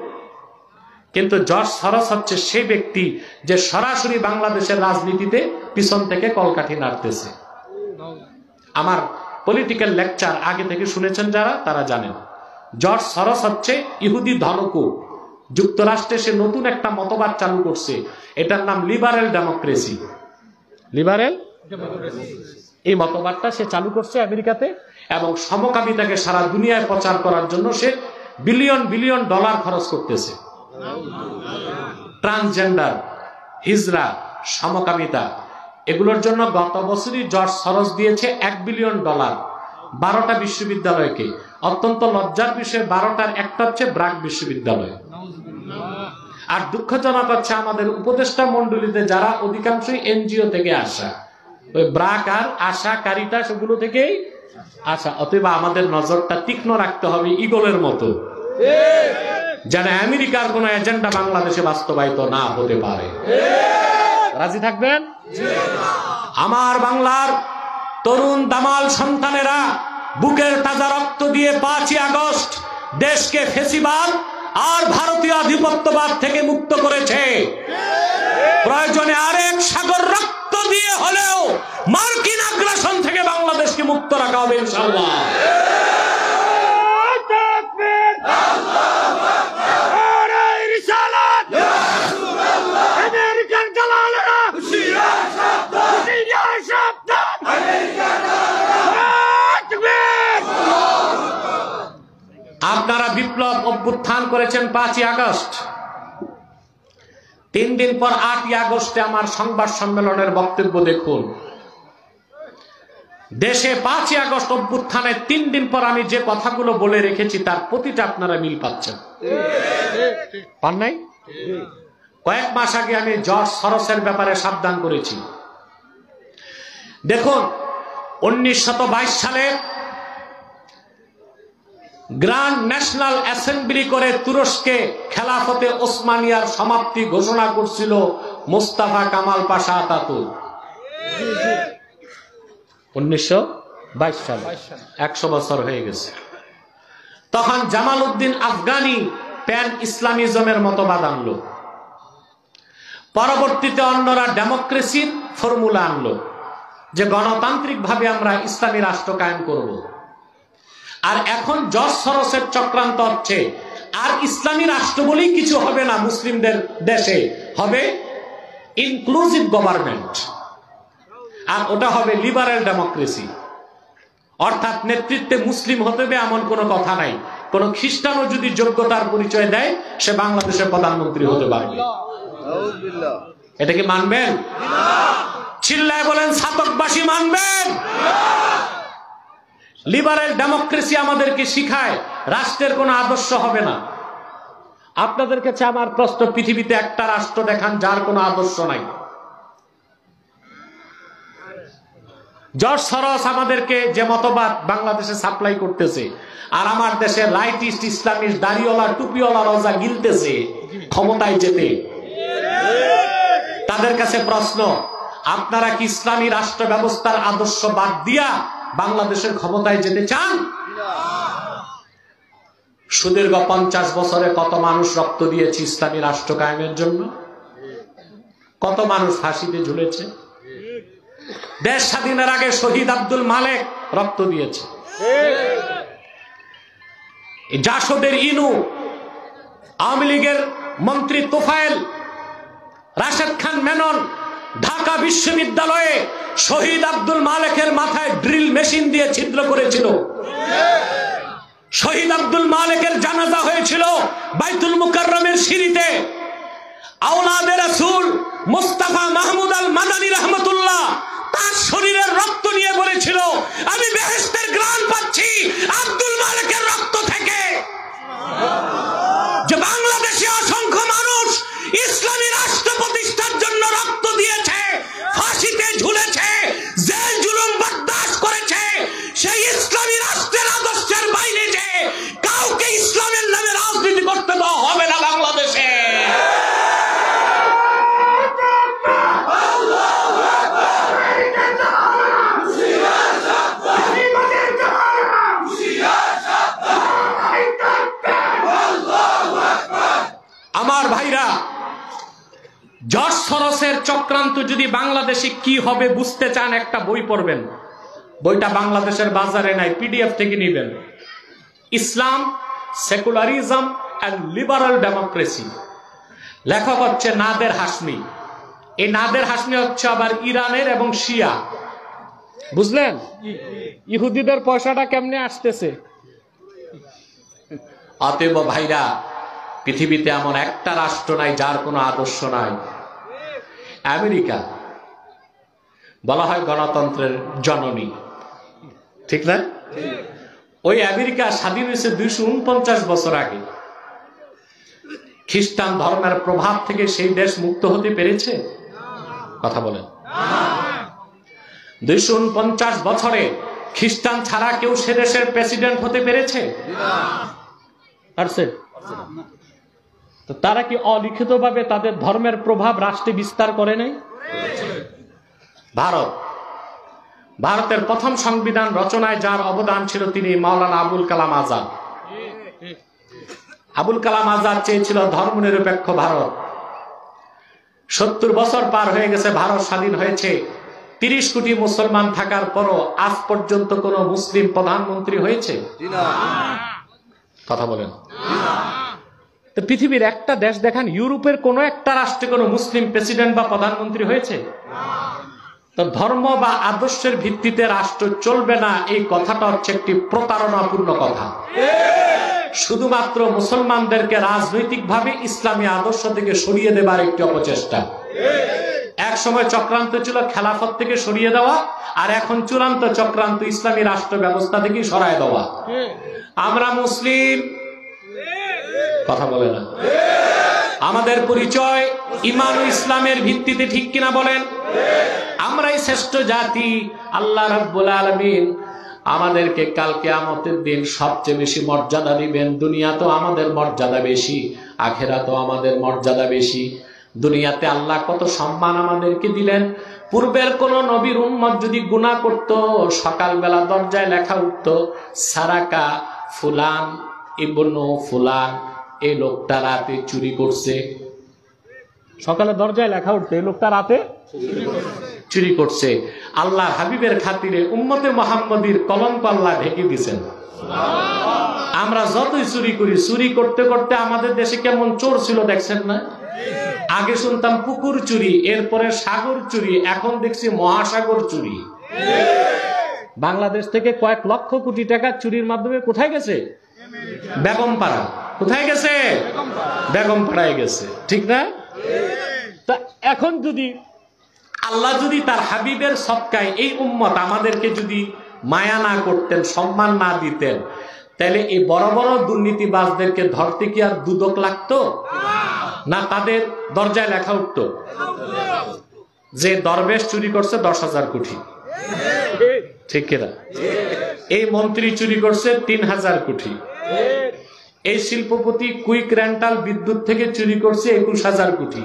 কিন্তু জর্জ সরস হচ্ছে সেই ব্যক্তি যে সরাসরি বাংলাদেশের রাজনীতিতে পিছন থেকে কলকাঠি নাড়তেছে। আমার পলিটিক্যাল লেকচার আগে থেকে শুনেছেন যারা, তারা জানেন জর্জ সরস হচ্ছে ইহুদি ধনকুব। যুক্তরাষ্ট্রে সে নতুন একটা মতবাদ চালু করছে, এটার নাম লিবারেল ডেমোক্রেসি। লিবারেল এই মতবাদটা সে চালু করছে আমেরিকাতে, এবং সমকামিতাকে সারা দুনিয়ায় প্রচার করার জন্য সে বিলিয়ন বিলিয়ন ডলার খরচ করতেছে। ট্রান্সজেন্ডার, হিজরা, সমকামিতা, এগুলোর জন্য গত বছরই জর্জ সরস দিয়েছে $1 বিলিয়ন 12টা বিশ্ববিদ্যালয়কে। অত্যন্ত লজ্জার বিষয়, 12টার একটা হচ্ছে ব্রাক বিশ্ববিদ্যালয়। আর দুঃখজনক হচ্ছে আমাদের উপদেষ্টা মন্ডলীতে যারা অধিকাংশই এনজিও থেকে আসা, ওই ব্রাক আর আশাকারিতা সেগুলো থেকেই আসা। অতএব আমাদের নজরটা তীক্ষ্ণ রাখতে হবে ঈগলের মতো, যেন আমেরিকার কোন এজেন্ডা বাংলাদেশে বাস্তবায়িত না হতে পারে। রাজি থাকবেন? আমার বাংলার তরুণ দামাল সন্তানেরা বুকের তাজা রক্ত দিয়ে 5ই আগস্ট দেশকে ফেসিবাদ আর ভারতীয় আধিপত্যবাদ থেকে মুক্ত করেছে। প্রয়োজনে আরেক সাগর রক্ত দিয়ে হলেও মার্কিন আগ্রাসন থেকে বাংলাদেশকে মুক্ত রাখা হবে ইনশাআল্লাহ। আপনারা বিপ্লব অভ্যুত্থান করেছেন 5ই আগস্ট। 3 দিন পর 8ই আগস্টে আমার সংবাদ সম্মেলনের বক্তব্য দেখুন। দেশে 5ই আগস্ট অভ্যুত্থানের 3 দিন পর আমি যে কথাগুলো বলে রেখেছি তার প্রতিটা আপনারা মিল পাচ্ছেন, পান নাই? কয়েক মাস আগে আমি জর্জ সরোসের ব্যাপারে সাবধান করেছি। দেখুন 1922 সালে গ্র্যান্ড ন্যাশনাল অ্যাসেম্বলি করে তুরস্কে খেলাফতে ওসমানিয়ার সমাপ্তি ঘোষণা করছিল মোস্তফা কামাল পাশা আতাতুর্ক। 1922 সালে 100 বছর হয়ে গেছে। তখন জামাল উদ্দিন আফগানি প্যান ইসলামিজমের মতবাদ আনলো। পরবর্তীতে অন্যরা ডেমোক্রেসির ফর্মুলা আনলো যে গণতান্ত্রিক ভাবে আমরা ইসলামী রাষ্ট্র কায়েম করব। আর এখন জর্জ সরোসের চক্রান্ত হচ্ছে আর ইসলামী রাষ্ট্র বলেই কিছু হবে না, মুসলিমদের দেশে হবে ইনক্লুসিভ গভর্নমেন্ট, আর ওটা হবে লিবারেল ডেমোক্রেসি। অর্থাৎ নেতৃত্বে মুসলিম হতে হবে এমন কোনো কথা নাই। কোন খ্রিস্টানও যদি যোগ্যতার পরিচয় দেয় সে বাংলাদেশের প্রধানমন্ত্রী হতে পারবে। এটা কি মানবেন? চিল্লায় বলেন ছাতকবাসী মানবেন? লিবারেল ডেমোক্রেসি আমাদেরকে শিখায় রাষ্ট্রের কোনো আদর্শ হবে না। আপনাদের কাছে আমার প্রশ্ন, পৃথিবীতে একটা রাষ্ট্র দেখান যার কোনো আদর্শ নাই। জর্জ সরোস আমাদেরকে যে মতবাদ বাংলাদেশে সাপ্লাই করতেছে, আর আমার দেশে রাইটিস্ট ইসলামিস্ট দাড়িওয়ালা টুপিওয়ালা রোজা গিলতেছে ক্ষমতায় যেতে। তাদের কাছে প্রশ্ন, আপনারা কি ইসলামী রাষ্ট্র ব্যবস্থার আদর্শ বাদ দিয়া বাংলাদেশের ক্ষমতায় যেতে চান? সুদীর্ঘ 50 বছরে কত মানুষ রক্ত দিয়েছে ইসলামী রাষ্ট্র কায়েমের জন্য? কত মানুষ ফাঁসিতে ঝুলেছে? দেশ স্বাধীনের আগে শহীদ আব্দুল মালেক রক্ত দিয়েছে। জাসদের ইনু, আওয়ামী লীগের মন্ত্রী তোফায়েল, রাশেদ খান মেনন ঢাকা বিশ্ববিদ্যালয়ে শহীদ আব্দুল মালেকের মাথায় ড্রিল মেশিন দিয়ে ছিদ্র করেছিল। শহীদ আব্দুল মালেকের জানাজা হয়েছিল বাইতুল মুকাররমের সিঁড়িতে। আওলাদে রাসূল মুস্তাফা মাহমুদ আল মাদানী রাহমাতুল্লাহ তার শরীরের রক্ত নিয়ে বলেছিল, আমি বেহেশতের ঘ্রাণ পাচ্ছি আব্দুল মালেকের রক্ত থেকে। যে বাংলাদেশে অসংখ্য মানুষ ইসলামী রাষ্ট্র প্রতিষ্ঠার জন্য রক্ত দিয়েছে, ফাঁসিতে ঝুলেছে, জেল জুলুম বরদাস্ত করেছে, সেই ইসলামী রাষ্ট্রের আদর্শের বাইরে যে কাউকে ইসলামের নামে রাজনীতি করতে দেওয়া হবে না বাংলাদেশে। আমার ভাইরা, জর্জ সরোসের চক্রান্ত যদি বাংলাদেশে কি হবে বুঝতে চান, একটা বই পড়বেন। বইটা বাংলাদেশের বাজারে নাই, পিডিএফ থেকে নিবেন। ইসলাম, সেকুলারিজম এন্ড লিবারাল ডেমোক্রেসি। লেখক হচ্ছে নাদের হাশমি। এই নাদের হাশমি হচ্ছে আবার ইরানের এবং শিয়া। বুঝলেন ইহুদিদের পয়সাটা কেমনে আসতেছে? অতএব ভাইরা, পৃথিবীতে এমন একটা রাষ্ট্র নাই যার কোনো আদর্শ নাই। আমেরিকা বলা হয় গণতন্ত্রের জননী, ঠিক না? ওই আমেরিকা স্বাধীন হয়েছে 249 বছর আগে। খ্রিস্টান ধর্মের প্রভাব থেকে সেই দেশ মুক্ত হতে পেরেছে? কথা বলেন। 249 বছরে খ্রিস্টান ছাড়া কেউ সে দেশের প্রেসিডেন্ট হতে পেরেছে? তো তারা কি অলিখিতভাবে তাদের ধর্মের প্রভাব রাষ্ট্রে বিস্তার করে নাই? ভারতের প্রথম সংবিধান রচনায় যার অবদান ছিল তিনি মাওলানা আবুল কালাম আজাদ। আবুল কালাম আজাদ চেয়েছিল ধর্মনিরপেক্ষ ভারত। 70 বছর পার হয়ে গেছে, ভারত স্বাধীন হয়েছে। 30 কোটি মুসলমান থাকার পরও আজ পর্যন্ত কোন মুসলিম প্রধানমন্ত্রী হয়েছে? কথা বলেন। তো পৃথিবীর একটা দেশ দেখান, ইউরোপের কোন একটা রাষ্ট্রে কোন মুসলিম প্রেসিডেন্ট বা প্রধানমন্ত্রী হয়েছে? তো ধর্ম বা আদর্শের ভিত্তিতে রাষ্ট্র চলবে না, এই কথাটা হচ্ছে একটি প্রতারণাপূর্ণ কথা। শুধুমাত্র মুসলমানদেরকে রাজনৈতিকভাবে ইসলামী আদর্শ থেকে সরিয়ে দেবার একটি অপচেষ্টা। এক সময় চক্রান্ত ছিল খেলাফত থেকে সরিয়ে দেওয়া, আর এখন চূড়ান্ত চক্রান্ত ইসলামী রাষ্ট্র ব্যবস্থা থেকে সরায় দেওয়া। আমরা মুসলিম, কথা বলে না। আমাদের পরিচয় ঈমান ও ইসলামের ভিত্তিতে, ঠিক কিনা বলেন? আমরাই শ্রেষ্ঠ জাতি। আল্লাহ রাব্বুল আলামিন আমাদেরকে কাল কিয়ামতের দিন সবচেয়ে বেশি মর্যাদা দিবেন। দুনিয়াতেও আমাদের মর্যাদা বেশি, আখিরাতেও আমাদের মর্যাদা বেশি। দুনিয়াতে আল্লাহ কত সম্মান আমাদেরকে দিলেন। পূর্বের কোন নবীর উম্মত যদি গুনাহ করত, সকালবেলা দরজায় লেখা উঠত, সারাকা ফুলান ইবনু ফুলান, এই লোকটা রাতে চুরি করছে। সকালে দরজায় লেখা উঠতো এই লোকটা রাতে চুরি করছে। আল্লাহ হাবিবের খাতিরে উম্মতে মুহাম্মদীর কলঙ্ক আল্লাহ ঢেকে দিয়েছেন। আমরা যতই চুরি করি, চুরি করতে করতে আমাদের দেশে কেমন চোর ছিল দেখছেন না? আগে শুনতাম পুকুর চুরি, এরপরে সাগর চুরি, এখন দেখছি মহাসাগর চুরি। বাংলাদেশ থেকে কয়েক লক্ষ কোটি টাকা চুরির মাধ্যমে কোথায় গেছে? বেগমপাড়া। কোথায় গেছে? বেগমপাড়ায় গেছে, ঠিক না? তা এখন যদি আল্লাহ যদি তার হাবিবের সদকায় এই উম্মত আমাদেরকে যদি মায়া না করতেন, সম্মান না দিতেন, তাহলে এই বড় বড় দুর্নীতিবাজদেরকে ধরতে কি আর দুদক লাগতো না? তাদের দরজায় লেখা উঠতো যে দরবেশ চুরি করছে 10,000 কোটি, ঠিক কিনা? এই মন্ত্রী চুরি করছে 3,000 কোটি, এই শিল্পপতি কুইক রেন্টাল বিদ্যুৎ থেকে চুরি করছে 21,000 কোটি,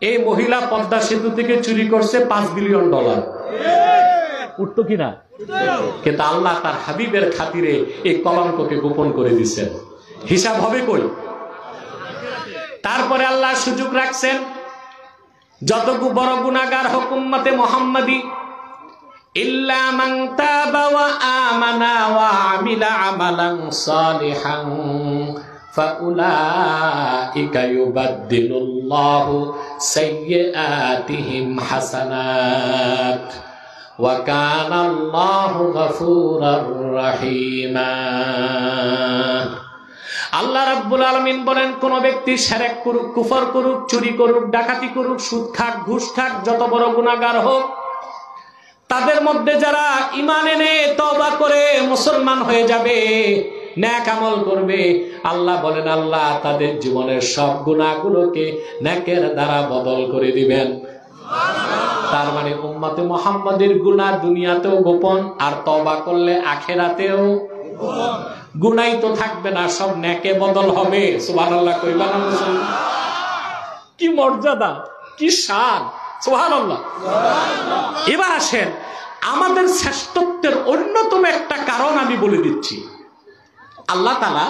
এই মহিলা পদ্মা সেতু থেকে চুরি করছে $5 বিলিয়ন। উঠতো কিনা? কিন্তু আল্লাহ তার হাবিবের খাতিরে এই কলঙ্ককে গোপন করে দিচ্ছেন। হিসাব হবে কই? তারপরে আল্লাহ সুযোগ রাখছেন, যত বড় গুনাহগার হোক উম্মতে মুহাম্মাদী, ইল্লা মান তাবা ওয়া আমানা ওয়া আমিলা আমালান সালিহান ফাউলাইকা ইউবাদদিলুল্লাহু সাইয়্যাতিহিম হাসানাত ওয়া কানাল্লাহু গফুরার রহিমা। আল্লাহ রাব্বুল আলামিন বলেন, কোন ব্যক্তি শিরক করুক, কুফর করুক, চুরি করুক, ডাকাতি করুক, সুদ খাক, ঘুষ খাক, যত বড় গুনাহগার হোক, তাদের মধ্যে যারা ঈমান এনে তওবা করে মুসলমান হয়ে যাবে, নেক আমল করবে, আল্লাহ বলেন আল্লাহ তাদের জীবনের সব গুনাহগুলোকে নেকের দ্বারা বদল করে দিবেন। তার মানে উম্মতে মুহাম্মাদের গুনাহ দুনিয়াতেও গোপন, আর তওবা করলে আখিরাতেও গুনাই তো থাকবে না, সব নেকে বদল হবে। সুবহানাল্লাহ কইবা না? কি মর্যাদা, কি শান! সুবহানাল্লাহ। এবার আসেন, আমাদের শ্রেষ্ঠত্বের অন্যতম একটা কারণ আমি বলে দিচ্ছি। আল্লাহ তাআলা,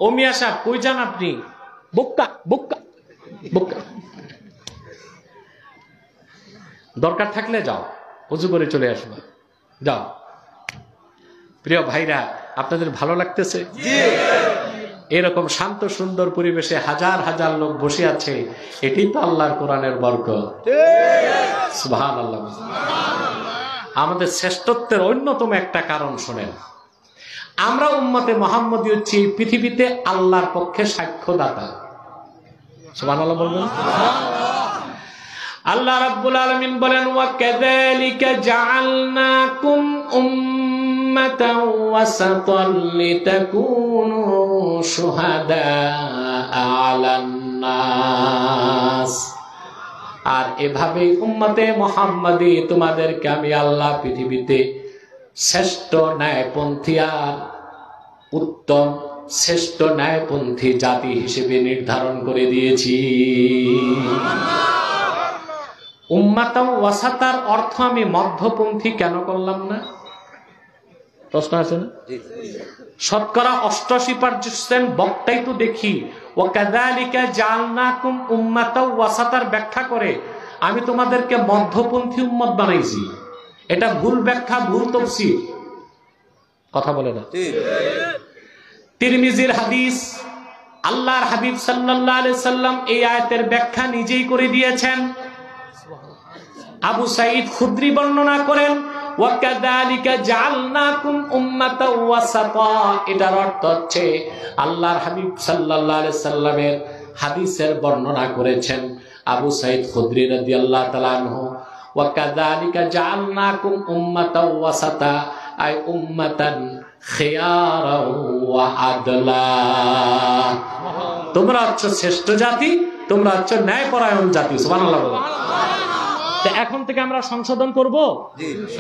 ও মিয়া সাহেব কই যান আপনি? বুক্কা বুক্কা বুক্কা, দরকার থাকলে যাও, ওযু করে চলে আসবে, যাও। প্রিয় ভাইরা, আপনাদের ভালো লাগতেছে? এরকম শান্ত সুন্দর পরিবেশে হাজার হাজার লোক বসে আছে, এটাই তো আল্লাহর কোরআনের বরকত। সুবহানাল্লাহ। আমাদের শ্রেষ্ঠত্বের অন্যতম একটা কারণ শোনেন, আমরা উম্মতে মুহাম্মদী হচ্ছি পৃথিবীতে আল্লাহর পক্ষে সাক্ষ্যদাতা। সুবহানাল্লাহ বলবেন। আল্লাহ রাব্বুল আলামিন বলেন, ওয়া কাযালিকা জাআলনাকুম উম্মাতাও ওয়াসাতাল লিতাকুনু শুহাদা আলান নাস। আর এভাবে উম্মতে মুহাম্মাদি তোমাদেরকে আমি আল্লাহ পৃথিবীতে শ্রেষ্ঠ ন্যায়পন্থী আর উত্তম শ্রেষ্ঠ ন্যায়পন্থী জাতি হিসেবে নির্ধারণ করে দিয়েছি। উম্মাতাও ওয়াসাতার অর্থ আমি মধ্যপন্থী কেন করলাম না? প্রশ্ন আছে না? শতকরা 88% বক্তাই তো দেখি ওয়াকাযালিকা জাআলনাকুম উম্মাতাও ওয়াসাতার ব্যাখ্যা করে আমি তোমাদেরকে মধ্যপন্থী উম্মত বানাইছি। এটা ভুল ব্যাখ্যা, ভুল তাফসীর। কথা বলে না? তিরমিজির হাদিস, আল্লাহর হাবিব সাল্লাল্লাহু আলাইহি সাল্লাম এই আয়াতের ব্যাখ্যা নিজেই করে দিয়েছেন। আবু সাঈদ খুদরি বর্ণনা করেন ওয়াকাযালিকা জাআলনাকুম উম্মাতাও ওয়াসাতা। এটার অর্থ হচ্ছে আল্লাহর হাবিব সাল্লাল্লাহু আলাইহি সাল্লামের হাদিসের বর্ণনা করেছেন আবু সাঈদ খুদরি রাদিয়াল্লাহু তাআলা আনহু। ওয়াকাযালিকা জাআলনাকুম উম্মাতাও ওয়াসাতা আই উম্মাতান খিয়ারাও ওয়া আদলা। তোমরা হচ্ছে শ্রেষ্ঠ জাতি, তোমরা হচ্ছে ন্যায়পরায়ণ জাতি। সুবহানাল্লাহ। এখন থেকে আমরা সংশোধন করব।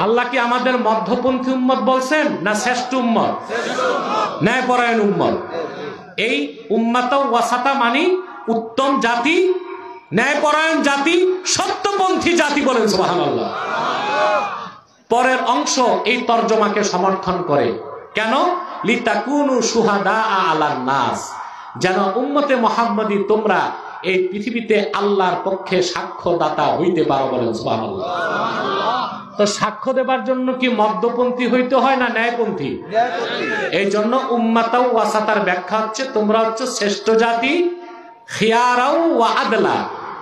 আল্লাহ কি আমাদের মধ্যপন্থী উম্মত বলছেন না শ্রেষ্ঠ উম্মত, ন্যায়পরায়ণ উম্মত? এই উম্মাতাও ওয়াসাতা মানে উত্তম জাতি, ন্যায়পরায়ণ জাতি, সত্যপন্থী জাতি বলেন সুবহানাল্লাহ। পরের অংশ এই তরজমাকে সমর্থন করে। কেন? লিতাকুনু শুহাদা আলান নাস, যেন উম্মতে মুহাম্মাদি তোমরা এই পৃথিবীতে আল্লাহর পক্ষে সাক্ষ্যদাতা হইতে পারো বলেন সুবহানাল্লাহ। তো সাক্ষ্য দেবার জন্য কি মধ্যপন্থী হইতে হয় না ন্যায়পন্থী? এই জন্য উম্মাতাও ওয়াসাতার ব্যাখ্যা হচ্ছে তোমরা হচ্ছে শ্রেষ্ঠ জাতি, খিয়ারাও ওয়া আদলা,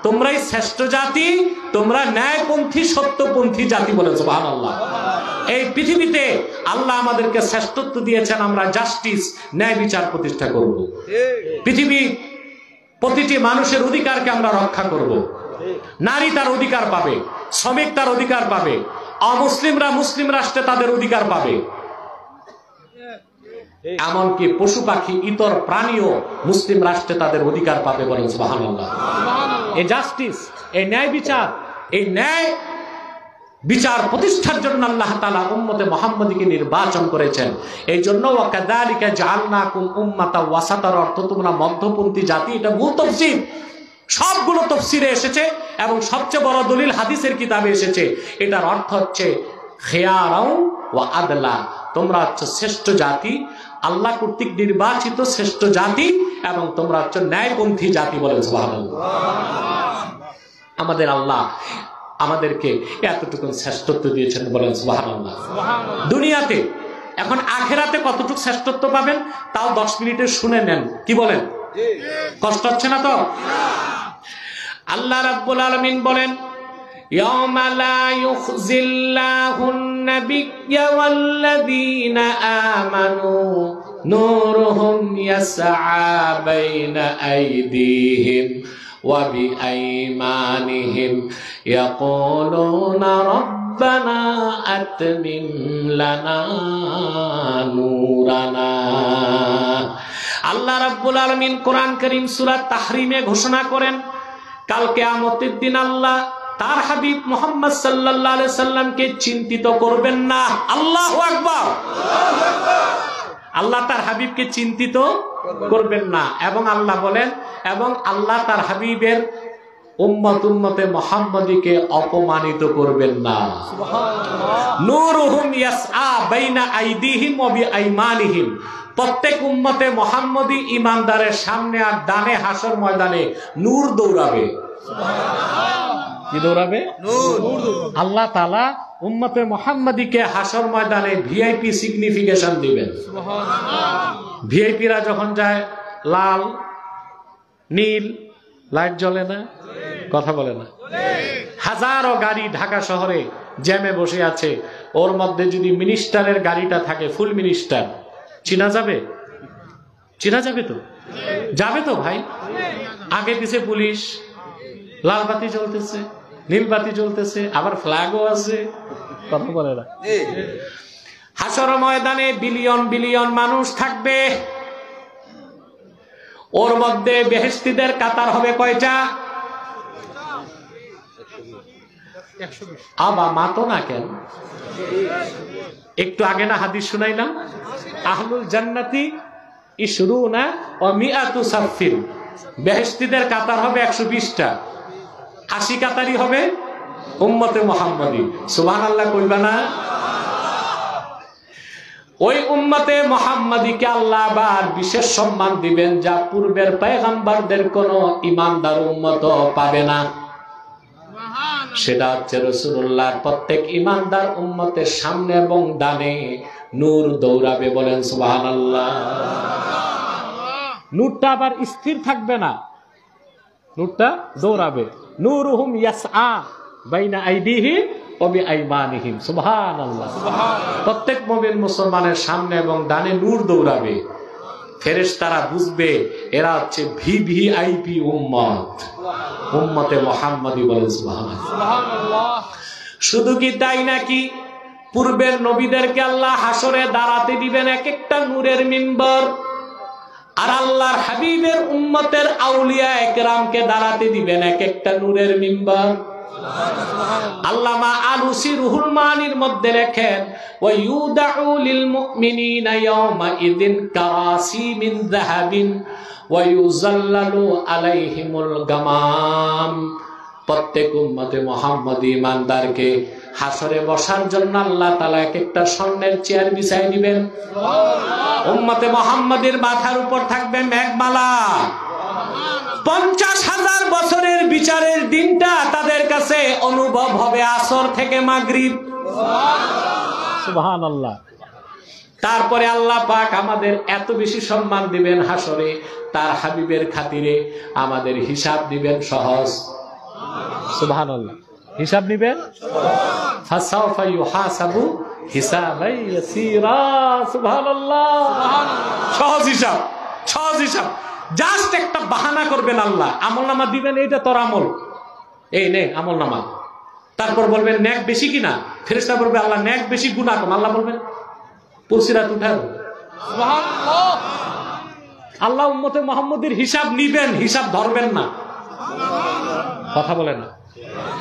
তোমরাই শ্রেষ্ঠ জাতি, তোমরা ন্যায়পন্থী সত্যপন্থী জাতি বলেন সুবহানাল্লাহ। এই পৃথিবীতে আল্লাহ আমাদেরকে শ্রেষ্ঠত্ব দিয়েছেন, আমরা জাস্টিস, ন্যায় বিচার প্রতিষ্ঠা করব। পৃথিবী প্রতিটি মানুষের অধিকারকে আমরা রক্ষা করব। নারী তার অধিকার পাবে, শ্রমিক তার অধিকার পাবে, অমুসলিমরা মুসলিম রাষ্ট্রে তাদের অধিকার পাবে, এমনকি পশু পাখি ইতর প্রাণীও মুসলিম রাষ্ট্রে তাদের অধিকার পাবে বলেন সুবহানাল্লাহ। এই জাস্টিস, এই ন্যায় বিচার, এই ন্যায় বিচার প্রতিষ্ঠার জন্য আল্লাহ তাআলা উম্মতে মুহাম্মাদীকে নির্বাচন করেছেন। এই জন্য ওয়াকাযালিকা জাআলনাকুম উম্মাতাও ওয়াসাতার অর্থ তোমরা মধ্যপন্থী জাতি। এটা মূল তাফসীর, সবগুলো তাফসীরে এসেছে এবং সবচেয়ে বড় দলিল হাদিসের কিতাবে এসেছে। এটার অর্থ হচ্ছে খিয়ারাও ওয়া আদলা, তোমরা হচ্ছে শ্রেষ্ঠ জাতি, আল্লাহ কর্তৃক নির্বাচিত শ্রেষ্ঠ জাতি, এবং তোমরা হচ্ছে ন্যায়পন্থী জাতি বলেন সুবহানাল্লাহ। আমাদের আল্লাহ আমাদেরকে এতটুকু শ্রেষ্ঠত্ব দিয়েছেন বলেন সুবহানাল্লাহ। দুনিয়াতে, এখন আখিরাতে কতটুকু শ্রেষ্ঠত্ব পাবেন তাও 10 মিনিটে শুনে নেন। কি বলেন? কষ্ট হচ্ছে না তো? আল্লাহ রাব্বুল আলামিন বলেন ইয়াওমা লা ইউখজিল্লাহুন নাবিয়্যা ওয়াল্লাযীনা আমানু নূরুহুম ইয়াসআ বাইনা আইদিহিম ওয়া বিআইমানিহিম ইয়াকুলুনা রাব্বানা আতমিম লানা নূরানা। আল্লাহ রাব্বুল আলামিন কোরআন কারীম সূরা তাহরিমে ঘোষণা করেন কাল কিয়ামতের দিন আল্লাহ তার হাবিব মুহাম্মদ সাল্লাল্লাহু আলাইহি সাল্লামকে চিন্তিত করবেন না। আল্লাহু আকবার। আল্লাহ তার হাবিবকে চিন্তিত করবেন না, এবং আল্লাহ বলেন এবং আল্লাহ তার হাবিবের উম্মতে মুহাম্মাদীকে অপমানিত করবেন না। নূরুহুম ইয়াসআ বাইনা আইদিহিম ওয়া বিআইমানিহিম, প্রত্যেক উম্মতে মুহাম্মাদী ঈমানদারের সামনে আর ডানে হাসর ময়দানে নূর দৌড়াবে। কি দৌড়াবে? নূর। আল্লাহ তাআলা উম্মতে মুহাম্মাদীকে হাসর ময়দানে ভিআইপি সিগনিফিকেশন দিবেন। সুবহানাল্লাহ। ভিআইপিরা যখন যায় লাল নীল লাইট জ্বলে না, কথা বলে না। হাজারো গাড়ি ঢাকা শহরে জ্যামে বসে আছে, ওর মধ্যে যদি মিনিস্টারের গাড়িটা থাকে, ফুল মিনিস্টার, চিনা যাবে? চিনা যাবে তো? যাবে তো ভাই? আগে পিছে পুলিশ, লাল বাতি জ্বলতেছে, নীল বাতি জ্বলতেছে, আবার ফ্ল্যাগও আছে, কথা বলে না। হাসর ময়দানে বিলিয়ন বিলিয়ন মানুষ থাকবে, ওর মধ্যে বেহেশতীদের কাতার হবে কয়টা? আবা মাতো না কেন? একটু আগে না হাদিস শুনাইলাম, আহলুল জান্নাতি ইশরুনা ওয়া মিআতু সাফিন, বেহেশতীদের কাতার হবে 120টা, 80 কাতারই হবে উম্মতে মুহাম্মাদী। সুবহানাল্লাহ কইবা না? ওই উম্মতে মুহাম্মাদীকে আল্লাহ আবার বিশেষ সম্মান দিবেন, যা পূর্বের পয়গম্বরদের কোন ঈমানদার উম্মত পাবে না। সেটা হচ্ছে রাসূলুল্লাহর প্রত্যেক ঈমানদার উম্মতের সামনে এবং ডানে নূর দৌড়াবে। বলেন সুবহানাল্লাহ। নূরটা আবার স্থির থাকবে না, নূরটা দৌড়াবে। নূরুহুম ইয়াসআ বাইনা আইদিহিম ওয়া বিআইমানিহিম। সুবহানাল্লাহ। প্রত্যেক মুমিন মুসলমানের সামনে এবং ডানে নূর দৌড়াবে। ফেরেশতারা বুঝবে এরা হচ্ছে ভিভিআইপি উম্মত, উম্মতে মুহাম্মাদী। বলেন সুবহানাল্লাহ। শুধু কি তাই নাকি, পূর্বের নবীদেরকে আল্লাহ হাসরে দাঁড়াতে দিবেন এক একটা নূরের মিম্বর, আর আল্লাহর হাবিবের উম্মতের আউলিয়া একরামকে দাঁড়াতে দিবেন এক একটা নূরের মিম্বর। আল্লামা আলুসি রুহুল মানির মধ্যে লেখেন, ওয়া ইউদাউ লিল মুমিনিনা ইয়াওমা ইযিন কারাসি মিন যাহাবিন ওয়া ইউযাল্লালু আলাইহিমুল গামাম। প্রত্যেক উম্মতে মুহাম্মাদী ইমানদারকে হাসরে বসার জন্য আল্লাহ তাআলা এক একটা স্বর্ণের চেয়ার বিছাই দিবেন। উম্মতে মুহাম্মাদীর মাথার উপর থাকবে মেঘমালা। 50,000 বছরের বিচারের দিনটা তাদের কাছে অনুভব হবে আসর থেকে মাগরিব। সুবহানাল্লাহ। তারপরে আল্লাহ পাক আমাদের এত বেশি সম্মান দিবেন হাসরে, তার হাবিবের খাতিরে আমাদের হিসাব দিবেন সহজ। সুবহানাল্লাহ। হিসাব নিবেন ফাসাউফা ইউহাসাবু হিসাবান ইয়াসীরা। সুবহানাল্লাহ। সহজ হিসাব, সহজ হিসাব। জাস্ট একটা বাহানা করবেন আল্লাহ, আমলনামা দিবেন, এইটা তোর আমল, এই নে আমলনামা। তারপর বলবেন নেক বেশি কিনা, ফেরেশতা বলবে আল্লাহ নেক বেশি গুনাহ কম। আল্লাহ বলবেন পুলসিরাত উঠাও। সুবহানাল্লাহ। আল্লাহ উম্মতে মুহাম্মাদীর হিসাব নিবেন, হিসাব ধরবেন না। কথা বলে না।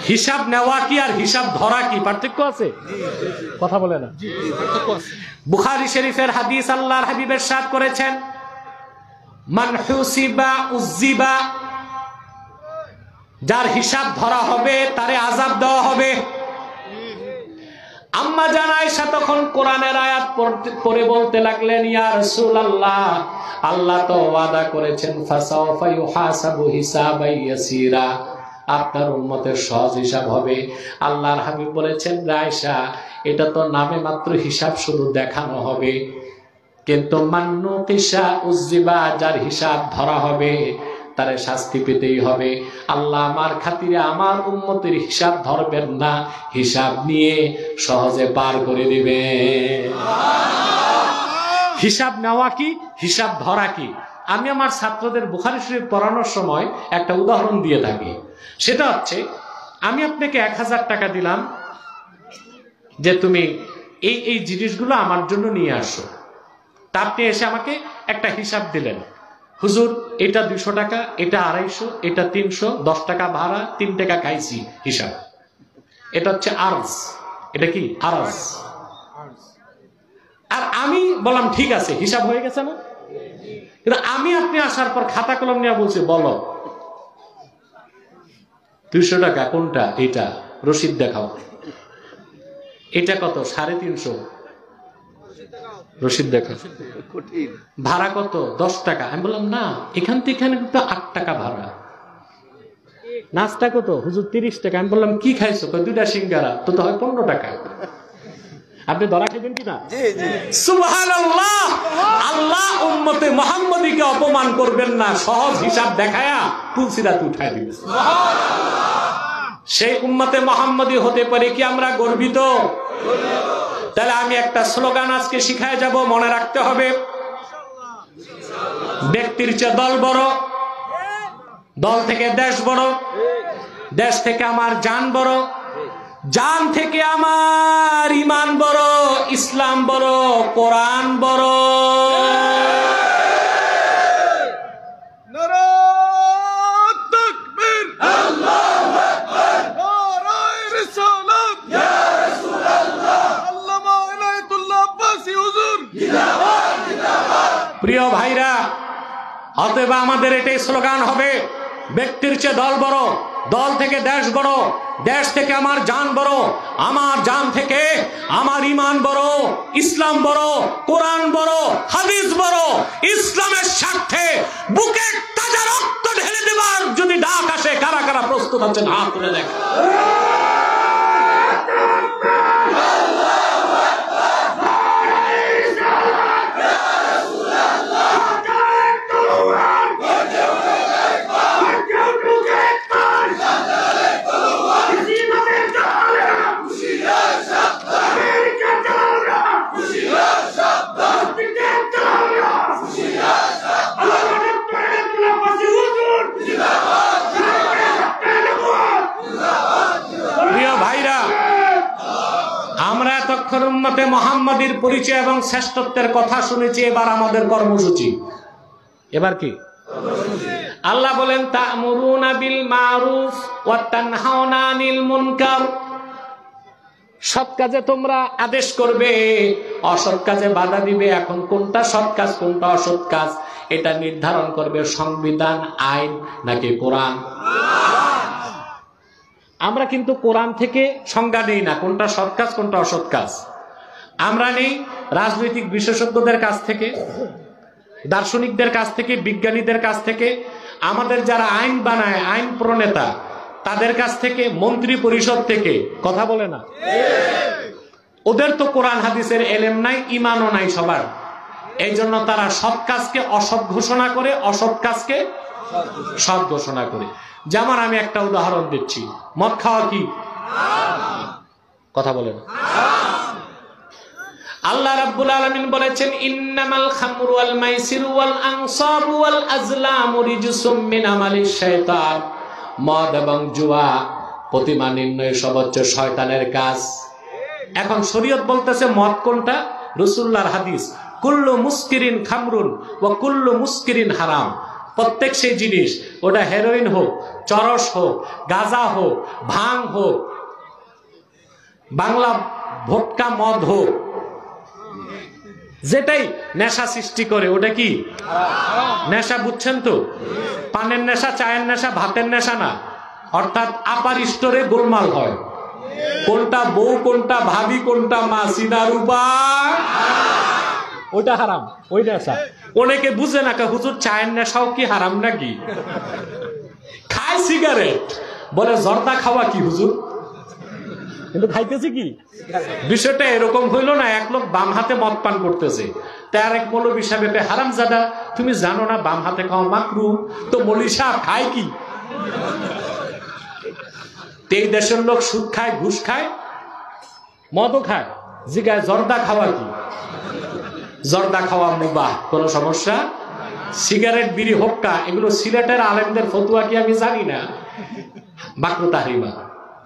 হিসাব নেওয়া কি আর হিসাব ধরা কি পার্থক্য আছে? কথা বলে না। বুখারী শরীফের হাদিস, আল্লাহর হাবিব ইরশাদ করেছেন, মান হুসিবা উযিবা, যার হিসাব ধরা হবে তারে আযাব দেওয়া হবে। আম্মা জান আয়েশা তখন কোরআনের আয়াত পড়ে বলতে লাগলেন, ইয়া রাসূলুল্লাহ, আল্লাহ তো ওয়াদা করেছেন ফাসাউফা ইউহাসাবু হিসাবান ইয়াসীরা, আপনার উম্মতের সহজ হিসাব হবে। আল্লাহর হাবিব বলেছেন, আয়েশা এটা তো নামে মাত্র হিসাব, শুধু দেখানো হবে, কিন্তু মান্নু কিসা উযিবা, যার হিসাব ধরা হবে তারে শাস্তি পেতেই হবে। আল্লাহ আমার খাতিরে আমার উম্মতের হিসাব ধরবেন না, হিসাব নিয়ে সহজে পার করে দিবে। হিসাব নেওয়া কি, হিসাব ধরা কি? আমি আমার ছাত্রদের বুখারী শরীফ পড়ানোর সময় একটা উদাহরণ দিয়ে থাকি। সেটা হচ্ছে, আমি আপনাকে 1000 টাকা দিলাম যে তুমি এই এই জিনিসগুলো আমার জন্য নিয়ে আসো। তা আপনি এসে আমাকে একটা হিসাব দিলেন, হুজুর এটা 200 টাকা, এটা 250, এটা 300, 10 টাকা ভাড়া, 3 টাকা খাইছি, হিসাব। এটা হচ্ছে আরজ। এটা কি আরজ? আর আমি বললাম ঠিক আছে, হিসাব হয়ে গেছে না? কিন্তু আমি আপনি আসার পর খাতা কলম নিয়ে বলছি, বলো 200 টাকা কোনটা? এটা, রসিদ দেখাও। এটা কত? 350, রসিদ দেখা। ভাড়া কত? 10 টাকা। আমি বললাম না, এখান থেকে এখানে তো 8 টাকা ভাড়া। নাস্তা কত? হুজুর 30 টাকা। আমি বললাম কি খাইছো? 2টা সিঙ্গারা, তো হয় 15 টাকা। আপনি ধরা খাইবেন কিনা? সুবহানাল্লাহ। আল্লাহ উম্মতে মুহাম্মাদীকে অপমান করবেন না, সহজ হিসাব দেখায়া তুলসিরাত উঠায় দিবেন। সেই উম্মতে মুহাম্মাদী হতে পারে কি আমরা গর্বিত? তাহলে আমি একটা স্লোগান আজকে শিখায় যাব, মনে রাখতে হবে, ব্যক্তির চেয়ে দল বড়, দল থেকে দেশ বড়, দেশ থেকে আমার জান বড়, জান থেকে আমার ঈমান বড়, ইসলাম বড়, কোরআন বড়। প্রিয় ভাইরা, অতএব আমাদের এটাই স্লোগান হবে, ব্যক্তির চেয়ে দল বড়, দল থেকে দেশ বড়, দেশ থেকে আমার জান বড়, আমার জান থেকে আমার ঈমান বড়, ইসলাম বড়, কোরআন বড়, হাদিস বড়। ইসলামের স্বার্থে বুকে তাজা রক্ত ঢেলে দেবার যদি ডাক আসে, কারা কারা প্রস্তুত আছেন হাত তুলে দেখ। আমরা এতক্ষণ উম্মতে মুহাম্মাদীর পরিচয় এবং শ্রেষ্ঠত্বের কথা শুনেছি। এবার আমাদের কর্মসূচি, এবার কি? আল্লাহ বলেন, তা'মুরুনা বিল মারুফ ওয়া তানহাউনা আনিল মুনকার। সৎ কাজে তোমরা আদেশ করবে, অসৎ কাজে বাধা দিবে। এখন কোনটা সৎ কাজ, কোনটা অসৎ কাজ, এটা নির্ধারণ করবে সংবিধান, আইন নাকি কোরআন? আমরা কিন্তু কোরআন থেকে সংজ্ঞা নেই না কোনটা সৎ কাজ কোনটা অসৎ কাজ। আমরা নেই রাজনৈতিক বিশেষজ্ঞদের কাছ থেকে, দার্শনিকদের কাছ থেকে, বিজ্ঞানীদের কাছ থেকে, আমাদের যারা আইন বানায়, আইন প্রণেতা, তাদের কাছ থেকে, মন্ত্রী পরিষদ থেকে। কথা বলে না? ওদের তো কোরআন হাদিসের এলেম নাই, ঈমানও নাই সবার। এই জন্য তারা সৎ কাজকে অসৎ ঘোষণা করে, অসৎ কাজকে সৎ ঘোষণা করে। যেমন আমি একটা উদাহরণ দিচ্ছি, মদ খাওয়া কি? কথা বলেন। আল্লাহ রাব্বুল আলামিন বলেছেন, ইন্নামাল খামরু ওয়াল মাইসিরু ওয়াল আনসাবু ওয়াল আজলামু রিজসুম মিন আমালিশ শাইতান। মদ এবং জুয়া প্রতিমা নির্ণয় সর্বোচ্চ শয়তানের কাজ। এখন শরীয়ত বলতেছে মদ কোনটা? রাসূলুল্লাহর হাদিস, কুল্লু মুসকিরিন খামরুন ওয়া কুল্লু মুসকিরিন হারাম। প্রত্যেক সেই জিনিস, ওটা হেরোইন হোক, চরস হোক, গাঁজা হোক, ভাং হোক, বাংলা ভোটকা মদ হোক, যেটাই নেশা সৃষ্টি করে ওটা কি নেশা? বুঝছেন তো? পানের নেশা, চায়ের নেশা, ভাতের নেশা না। অর্থাৎ আপার স্টোরে গোলমাল হয়, কোনটা বউ, কোনটা ভাবি, কোনটা মা, সিনার উপায়, ওইটা হারাম, ওই নেশা। অনেকে বুঝে না, হুজুর চায়ের নেশাও কি হারাম নাকি? খায় সিগারেট, বলে জর্দা খাওয়া কি হুজুর, কিন্তু খাইতেছি কি? বিষয়টা এরকম হইল না, এক লোক বাম হাতে মদ পান করতেছে, তার এক মৌলবী সাহেব, হারামজাদা তুমি জানো না বাম হাতে খাওয়া মাকরুহ? তো মৌলবী সাহেব খায় কি? এই দেশের লোক সুদ খায়, ঘুষ খায়, মদও খায়, জিগায় জর্দা খাওয়া কি? জর্দা খাওয়া মুবাহ, কোন সমস্যা। সিগারেট, বিড়ি, হোক্কা, এগুলো সিলেটের আলেমদের ফতুয়া কি আমি জানি না, মাকরুহ তাহরিমা,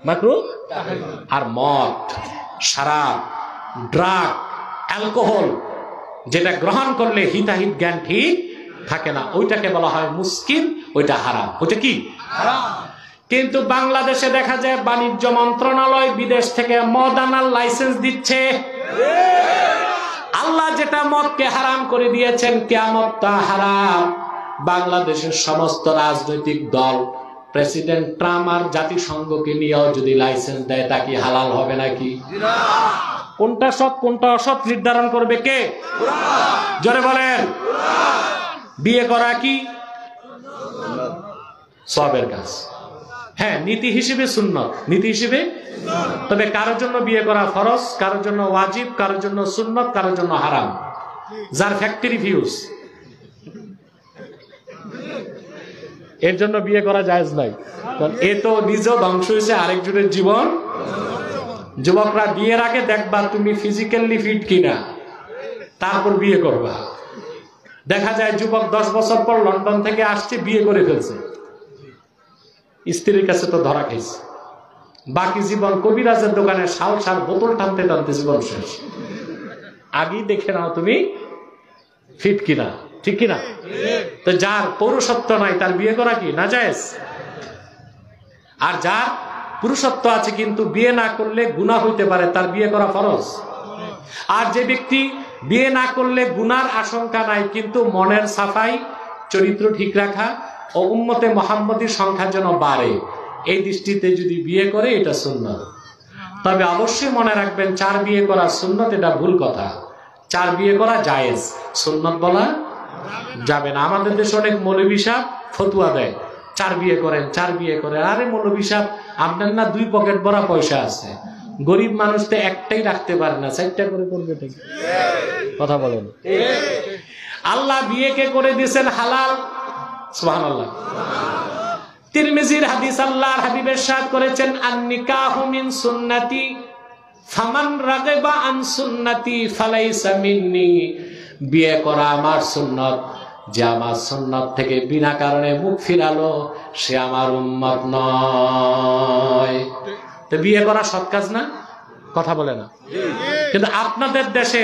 মাকরুহ। আর মদ, শরাব, ড্রাগ, অ্যালকোহল, যেটা গ্রহণ করলে হিতাহিত জ্ঞান ঠিক থাকে না, ওইটাকে বলা হয় মুস্কির, ওইটা হারাম। ওইটা কি? হারাম। কিন্তু বাংলাদেশে দেখা যায় বাণিজ্য মন্ত্রণালয় বিদেশ থেকে মদ আনার লাইসেন্স দিচ্ছে। আল্লাহ যেটা মদকে হারাম করে দিয়েছেন, কিয়ামতটা হারাম। বাংলাদেশের সমস্ত রাজনৈতিক দল, প্রেসিডেন্ট ট্রাম্প আর জাতিসংঘকে নিয়েও যদি লাইসেন্স দেয়, তা কি হালাল হবে নাকি? কোনটা সৎ কোনটা অসৎ নির্ধারণ করবে কে? জোরে বলেন। বিয়ে করা কি সওয়াবের কাজ? হ্যাঁ, নীতি হিসেবে সুন্নত, নীতি হিসেবে। তবে কারোর জন্য বিয়ে করা ফরজ, কারোর জন্য ওয়াজিব, কারোর জন্য সুন্নত, কারোর জন্য হারাম। যার ফ্যাক্টরি ভিউজ, এর জন্য বিয়ে করা জায়েজ নাই, কারণ এ তো নিজেও ধ্বংস হয়েছে, আরেকজনের জীবন। যুবকরা বিয়ের আগে দেখবা তুমি ফিজিক্যালি ফিট কিনা, তারপর বিয়ে করবা। দেখা যায় যুবক 10 বছর পর লন্ডন থেকে আসছে, বিয়ে করে ফেলছে, স্ত্রীর কাছে তো ধরা খাইছে। বাকি জীবন কবিরাজের দোকানে শাল শাল বোতল টানতে টানতে জীবন শেষ। আগেই দেখে নাও তুমি ফিট কিনা, ঠিক কিনা? তো যার পৌরুষত্ব নাই তার বিয়ে করা কি নাজায়েজ? আর যার পুরুষত্ব আছে কিন্তু বিয়ে না করলে গুনাহ হইতে পারে, তার বিয়ে করা ফরজ। আর যে ব্যক্তি বিয়ে না করলে গুনার আশঙ্কা নাই কিন্তু মনের সাফাই, চরিত্র ঠিক রাখা ও উম্মতে মুহাম্মদীর সংখ্যা যেন বাড়ে, এই দৃষ্টিতে যদি বিয়ে করে এটা সুন্নাত। তবে অবশ্যই মনে রাখবেন 4 বিয়ে করা সুন্নাত এটা ভুল কথা। 4 বিয়ে করা জায়েজ, সুন্নাত বলা যাবে না। আমাদের দেশে অনেক মৌলভী সাহেব ফতুয়া দেয় 4 বিয়ে করেন, 4 বিয়ে করেন। আরে মৌলভী সাহেব আপনার না 2 পকেট ভরা পয়সা আছে, গরিব মানুষ তো একটাই রাখতে পারে না, 4টা করে করবে ঠিক? কথা বলেন। আল্লাহ বিয়েকে করে দিয়েছেন হালাল, সুবহানাল্লাহ। তিরমিজির হাদিস, আল্লাহর হাবিব ইরশাদ করেছেন আন-নিকাহু মিন সুন্নতি ফামান রাগিবা আন সুন্নতি ফালাইসা মিন্নি। বিয়ে করা আমার সুন্নাত, যে আমার সুন্নাত থেকে বিনা কারণে মুখ ফিরালো সে আমার উম্মত নয়। তো বিয়ে করা সৎ কাজ না? কথা বলে না। কিন্তু আপনাদের দেশে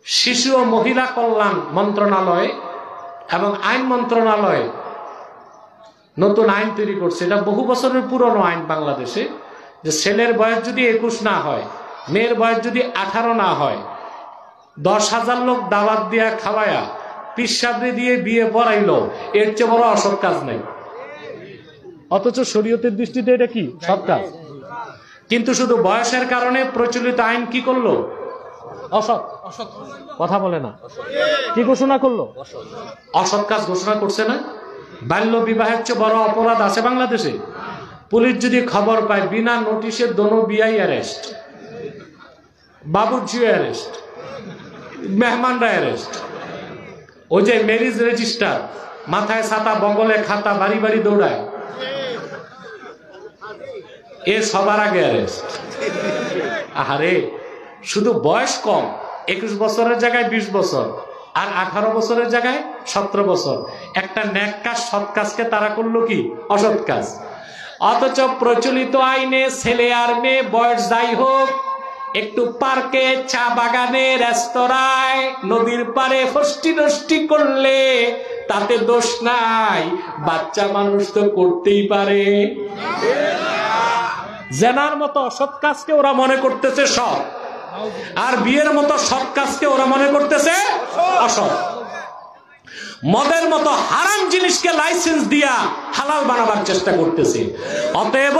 শিশু ও মহিলা কল্যাণ মন্ত্রণালয় এবং আইন মন্ত্রণালয় নতুন আইন তৈরি করছে। এটা বহু বছরের পুরনো আইন বাংলাদেশে, যে ছেলের বয়স যদি 21 না হয়, মেয়ের বয়স যদি 18 না হয়, 10,000 লোক দাওয়াত দিয়া খাওয়ায়া পিসাবরে দিয়ে বিয়ে পড়াইলো, এর চেয়ে বড় অসৎ কাজ নাই। অথচ শরীয়তের দৃষ্টিতে এটা কি সৎ কাজ। কিন্তু শুধু বয়সের কারণে প্রচলিত আইন কি করলো? অসৎ। কথা বলে না। কি ঘোষণা করলো? অসৎ কাজ ঘোষণা করছে না? বাল্য বিবাহের চেয়ে বড় অপরাধ আছে বাংলাদেশে? পুলিশ যদি খবর পায় বিনা নোটিশে দোনো বিয়াই অ্যারেস্ট, বাবুর্চি অ্যারেস্ট, মেহমানরা অ্যারেস্ট। ওই যে ম্যারেজ রেজিস্টার, মাথায় ছাতা, বগলে খাতা, বাড়ি বাড়ি দৌড়ায়, এ সবার আগে অ্যারেস্ট। আহারে, শুধু বয়স কম, 21 বছরের জায়গায় 20 বছর, আর 18 বছরের জায়গায় 17 বছর। একটা ন্যাক কাজ, সৎ কাজকে তারা করলো কি অসৎ কাজ। অথচ প্রচলিত আইনে ছেলে আর মেয়ে বয়স যাই হোক, একটু পার্কে, চা বাগানে, রেস্তোরাঁয়, নদীর পারে ফষ্টি নষ্টি করলে তাতে দোষ নাই। বাচ্চা মানুষ তো করতেই পারে। জেনার মতো অসৎ কাজকে ওরা মনে করতেছে সৎ, আর বিয়ের মতো সৎ কাজকে ওরা মনে করতেছে অসৎ। মদের মতো হারাম জিনিসকে লাইসেন্স দিয়া হালাল বানাবার চেষ্টা করতেছে। অতএব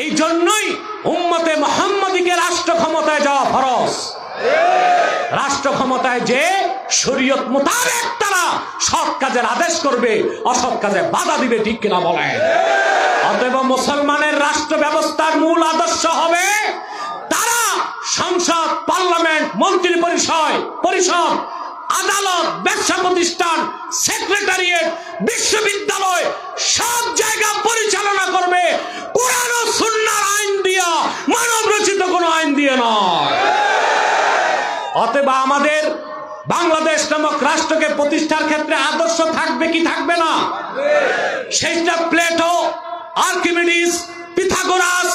এই জন্যই উম্মতে মুহাম্মাদীকে রাষ্ট্র ক্ষমতায় যাওয়া ফরজ। রাষ্ট্র ক্ষমতায় যে শরীয়ত মোতাবেক তারা সৎ কাজের আদেশ করবে, অসৎ কাজে বাধা দিবে, ঠিক কিনা বলেন? অতএব মুসলমানের রাষ্ট্র ব্যবস্থার মূল আদর্শ হবে তারা সংসদ, পার্লামেন্ট, মন্ত্রী পরিষদ, আদালত, ব্যবসা প্রতিষ্ঠান, সেক্রেটারিয়েট, বিশ্ববিদ্যালয় সব জায়গা পরিচালনা করবে কোরআন ও সুন্নাহর আইন দিয়া, মানব রচিত কোন আইন দিয়ে নয়। অতএব আমাদের বাংলাদেশ নামক রাষ্ট্রকে প্রতিষ্ঠার ক্ষেত্রে আদর্শ থাকবে কি থাকবে না? সেইটা Plato, Archimedes, Pythagoras,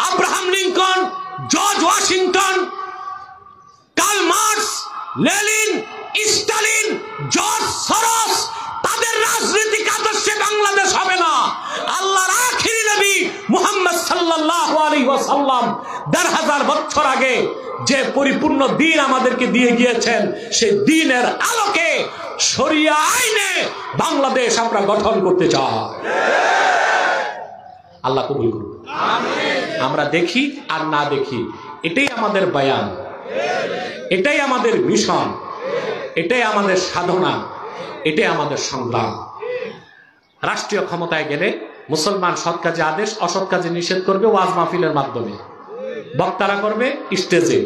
Abraham Lincoln, George Washington, Karl Marx, Lenin, Stalin, George সরস, তাদের রাজনৈতিক আদর্শে বাংলাদেশ হবে না। আল্লাহর আখিরি নবী মুহাম্মদ সাল্লাল্লাহু আলাইহি ওয়াসাল্লাম ১৫০০ বছর আগে যে পরিপূর্ণ দ্বীন আমাদেরকে দিয়ে গিয়েছেন, সেই দ্বীনের আলোকে শরিয়া আইনে বাংলাদেশ আমরা গঠন করতে চাই। আল্লাহ কবুল করুন। আমরা দেখি আর না দেখি, এটাই আমাদের বয়ান, এটাই আমাদের মিশন, এটাই আমাদের সাধনা, এটাই আমাদের সংগ্রাম। রাষ্ট্রীয় ক্ষমতায় গেলে মুসলমান সৎ কাজে আদেশ, অসৎ কাজে নিষেধ করবে ওয়াজ মাহফিলের মাধ্যমে, বক্তারা করবে স্টেজে,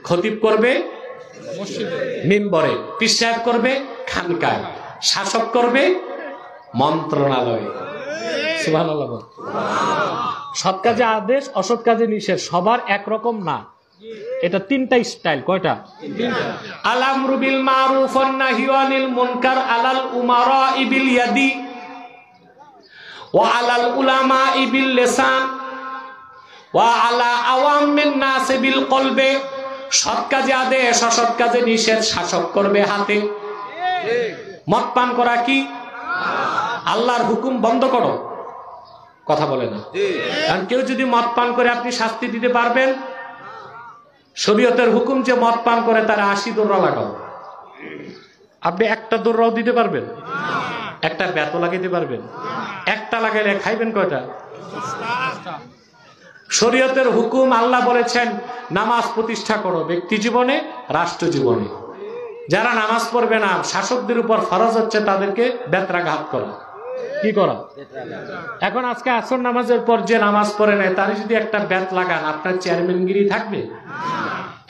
খতিব করবে মিম্বরে, পীর সাহেব করবে খানকায়, শাসক করবে মন্ত্রণালয়ে। সুবহানাল্লাহ। সৎ কাজে আদেশ, অসৎ কাজে নিষেধ সবার একরকম না, এটা 3টা স্টাইল। কয়টা? আল আমরু বিল মারুফ ওয়ান নাহয়ু আনিল মুনকার আলাল উমারা'i বিল ইয়াদি ওয়া আলাল উলামা'i বিল লিসান ওয়া আলা আওয়ামিন নাস বিল কলবে, সৎ কাজে আদেশ অসৎ কাজে নিষেধ শাসক করবে হাতে। মদ পান করা কি? আল্লাহর হুকুম বন্ধ করো, কথা বলে না। কারণ কেউ যদি মদ পান করে আপনি শাস্তি দিতে পারবেন? শরীয়তের হুকুম যে মদ পান করে তারা 80 দৌড়া লাগাও, আপনি একটা দৌড়াও দিতে পারবেন? একটা ব্যাত লাগাইতে পারবেন? একটা লাগাইলে খাইবেন কয়টা? শরীয়তের হুকুম, আল্লাহ বলেছেন নামাজ প্রতিষ্ঠা করো ব্যক্তি জীবনে, রাষ্ট্র জীবনে। যারা নামাজ পড়বে না, শাসকদের উপর ফরজ হচ্ছে তাদেরকে বেত্রাঘাত করা। কি করা? এখন আজকে আসর নামাজের পর যে নামাজ পড়ে নেয় তার যদি একটা ব্যাত লাগান, আপনার চেয়ারম্যানগিরি থাকবে?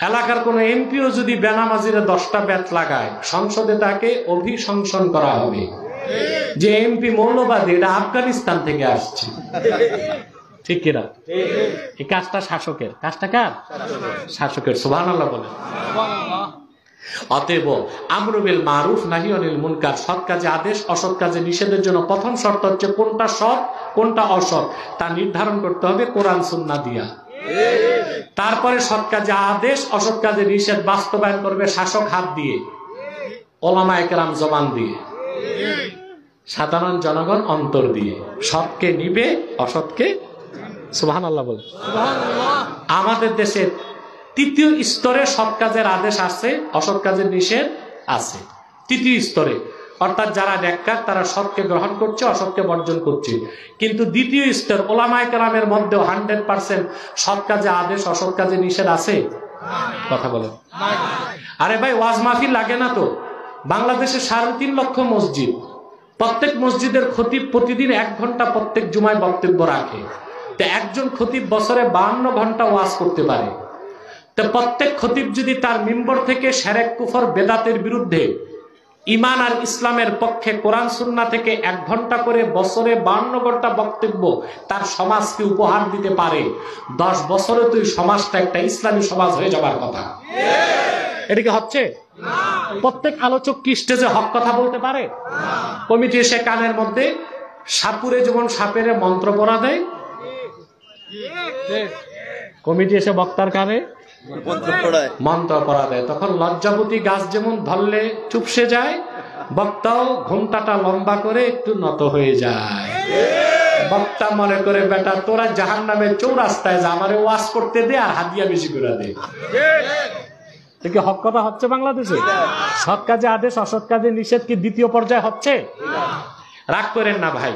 এলাকার কোন এমপিও যদি বেনামাজিরা 10টা ব্যাত লাগায়, সংসদে তাকে অভিশংসন করা হবে যে এমপি মৌলবাদী, এটা আফগানিস্তান থেকে আসছে। ঠিক কিনা? এই কাজটা শাসকের। কাজটা কার? শাসকের। সুবহানাল্লাহ বলেন। অতএব আমরু বিল মারুফ নাহি আনিল মুনকার, সৎ কাজে আদেশ অসৎ কাজে নিষেধের জন্য প্রথম শর্ত হচ্ছে কোনটা সৎ কোনটা অসৎ তা নির্ধারণ করতে হবে কোরআন সুন্নাহ দিয়া। তারপরে সৎ কাজে আদেশ অসৎ কাজে নিষেধ বাস্তবায়ন করবে শাসক হাত দিয়ে, ওলামায়ে কেরাম জবান দিয়ে, সাধারণ জনগণ অন্তর দিয়ে। সৎকে নিবে, অসৎকে। সুবহানাল্লাহ বলে। আমাদের দেশে তৃতীয় স্তরে সৎ কাজের আদেশ আছে, অসৎ কাজের নিষেধ আছে। তৃতীয় স্তরে অর্থাৎ যারা নেককার তারা সৎকে গ্রহণ করছে, অসৎকে বর্জন করছে। কিন্তু দ্বিতীয় স্তর ওলামায়ে কেরামের মধ্যেও 100% সৎ কাজে আদেশ অসৎ কাজে নিষেধ আছে। কথা বলেন। আরে ভাই, ওয়াজ মাহফিল লাগে না তো? বাংলাদেশে 3.5 লক্ষ মসজিদ, প্রত্যেক মসজিদের খতিব প্রতিদিন 1 ঘন্টা প্রত্যেক জুমায় বক্তব্য রাখে। তো একজন খতিব বছরে 52 ঘন্টা ওয়াজ করতে পারে। তো প্রত্যেক খতিব যদি তার মিম্বর থেকে শিরক কুফর বেদাতের বিরুদ্ধে, ঈমান আর ইসলামের পক্ষে কোরআন সুন্নাহ থেকে 1 ঘন্টা করে বছরে 52 ঘন্টা বক্তব্য তার সমাজকে উপহার দিতে পারে, 10 বছরে তো এই সমাজটা একটা ইসলামী সমাজ হয়ে যাবার কথা। এটা কি হচ্ছে? প্রত্যেক আলোচক কি স্টেজে হক কথা বলতে পারে? কমিটি এসে কানের মধ্যে সাপুরে যেমন সাপের মন্ত্র পড়া দেয়, কমিটি এসে বক্তার কানে মন্ত্র পড়া দেয়। তখন লজ্জাপতি গাছ যেমন ধরলে চুপসে যায়, বক্তাও ঘোমটাটা লম্বা করে একটু নত হয়ে যায়। বক্তা মনে করে বেটা তোরা জাহান্নামের চৌরাস্তায় যা, আমারে ওয়াজ করতে দে আর হাদিয়া বেশি করে দে। কি হক কথা হচ্ছে বাংলাদেশে? সৎ কাজে আদেশ অসৎ কাজে নিষেধ কি দ্বিতীয় পর্যায়ে হচ্ছে? রাগ করেন না ভাই,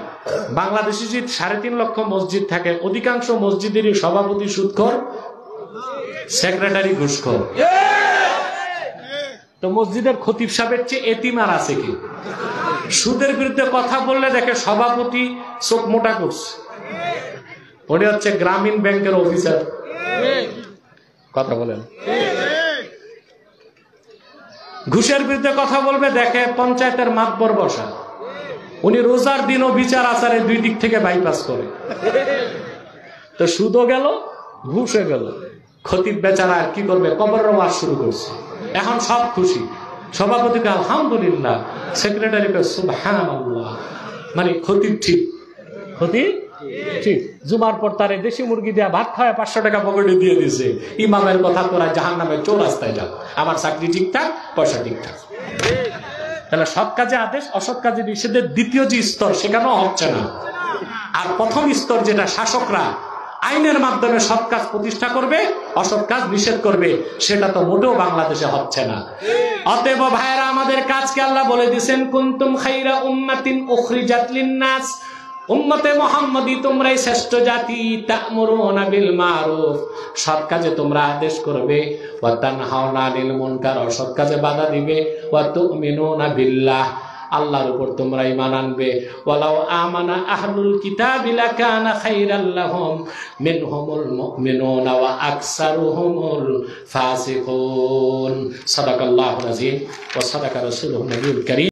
বাংলাদেশে যদি 3.5 লক্ষ মসজিদ থাকে, অধিকাংশ মসজিদেরই সভাপতি সুদখোর, সেক্রেটারি ঘুষখোর। তো মসজিদের খতিব সাহেবের চেয়ে এতিম আর আছে কি? সুদের বিরুদ্ধে কথা বললে দেখে সভাপতি চোখ মোটা করছে, উনি হচ্ছে গ্রামীণ ব্যাংকের অফিসার। কথা বলেন। ঘুষের বিরুদ্ধে কথা বলবে, দেখে পঞ্চায়েতের মাতবর বসা, উনি রোজার দিনও বিচার আচারে 2 দিক থেকে বাইপাস করে। তো সুদও গেল, ঘুষও গেল। খতিব বেচারা আর কি করবে? কবরের ওয়াজ শুরু করছে। এখন সব খুশি, সভাপতিকে আলহামদুলিল্লাহ, সেক্রেটারিকে সুবহানাল্লাহ। মানে খতিব ঠিক, খতিব ঠিক। জুমার পর তারে দেশি মুরগি দেয়া ভাত খাওয়া 500 টাকা পকেটে দিয়ে দিছে। ইমামের কথা তোরা জাহান্নামের চৌরাস্তায় যাও, আমার চাকরি ঠিকঠাক, পয়সা ঠিকঠাক। তাহলে সৎ কাজে আদেশ অসৎ কাজে নিষেধের দ্বিতীয় যে স্তর, সেখানেও হচ্ছে না। আর প্রথম স্তর যেটা শাসকরা আইনের মাধ্যমে সৎ কাজ প্রতিষ্ঠা করবে, অসৎ কাজ নিষেধ করবে, সেটা তো মোটেও বাংলাদেশে হচ্ছে না। অতএব ভাইরা, আমাদের কাজকে আল্লাহ বলে দিয়েছেন কুনতুম খাইরা উম্মাতিন উখরিজাত লিন-নাস, উম্মতে মুহাম্মাদি তোমরাই শ্রেষ্ঠ জাতি। তা'মুরুনা বিল মারুফ, সৎ কাজে তোমরা আদেশ করবে, ওয়া তানহাউনা আনিল মুনকার, অসৎ কাজে বাধা দিবে, ওয়া তু'মিনুনা বিল্লাহ, আল্লাহর উপর তোমরা ঈমান আনবে। ওয়ালাউ আমানা আহলুল কিতাবি লাকানা খাইরাল লাহুম মিনহুমুল মুমিনুনা ওয়া আকসারুহুমুল ফাসিকুন। সাদাকাল্লাহুল আযীম ওয়া সাদাকা রাসূলুহুন নবিয়্যুল কারীম।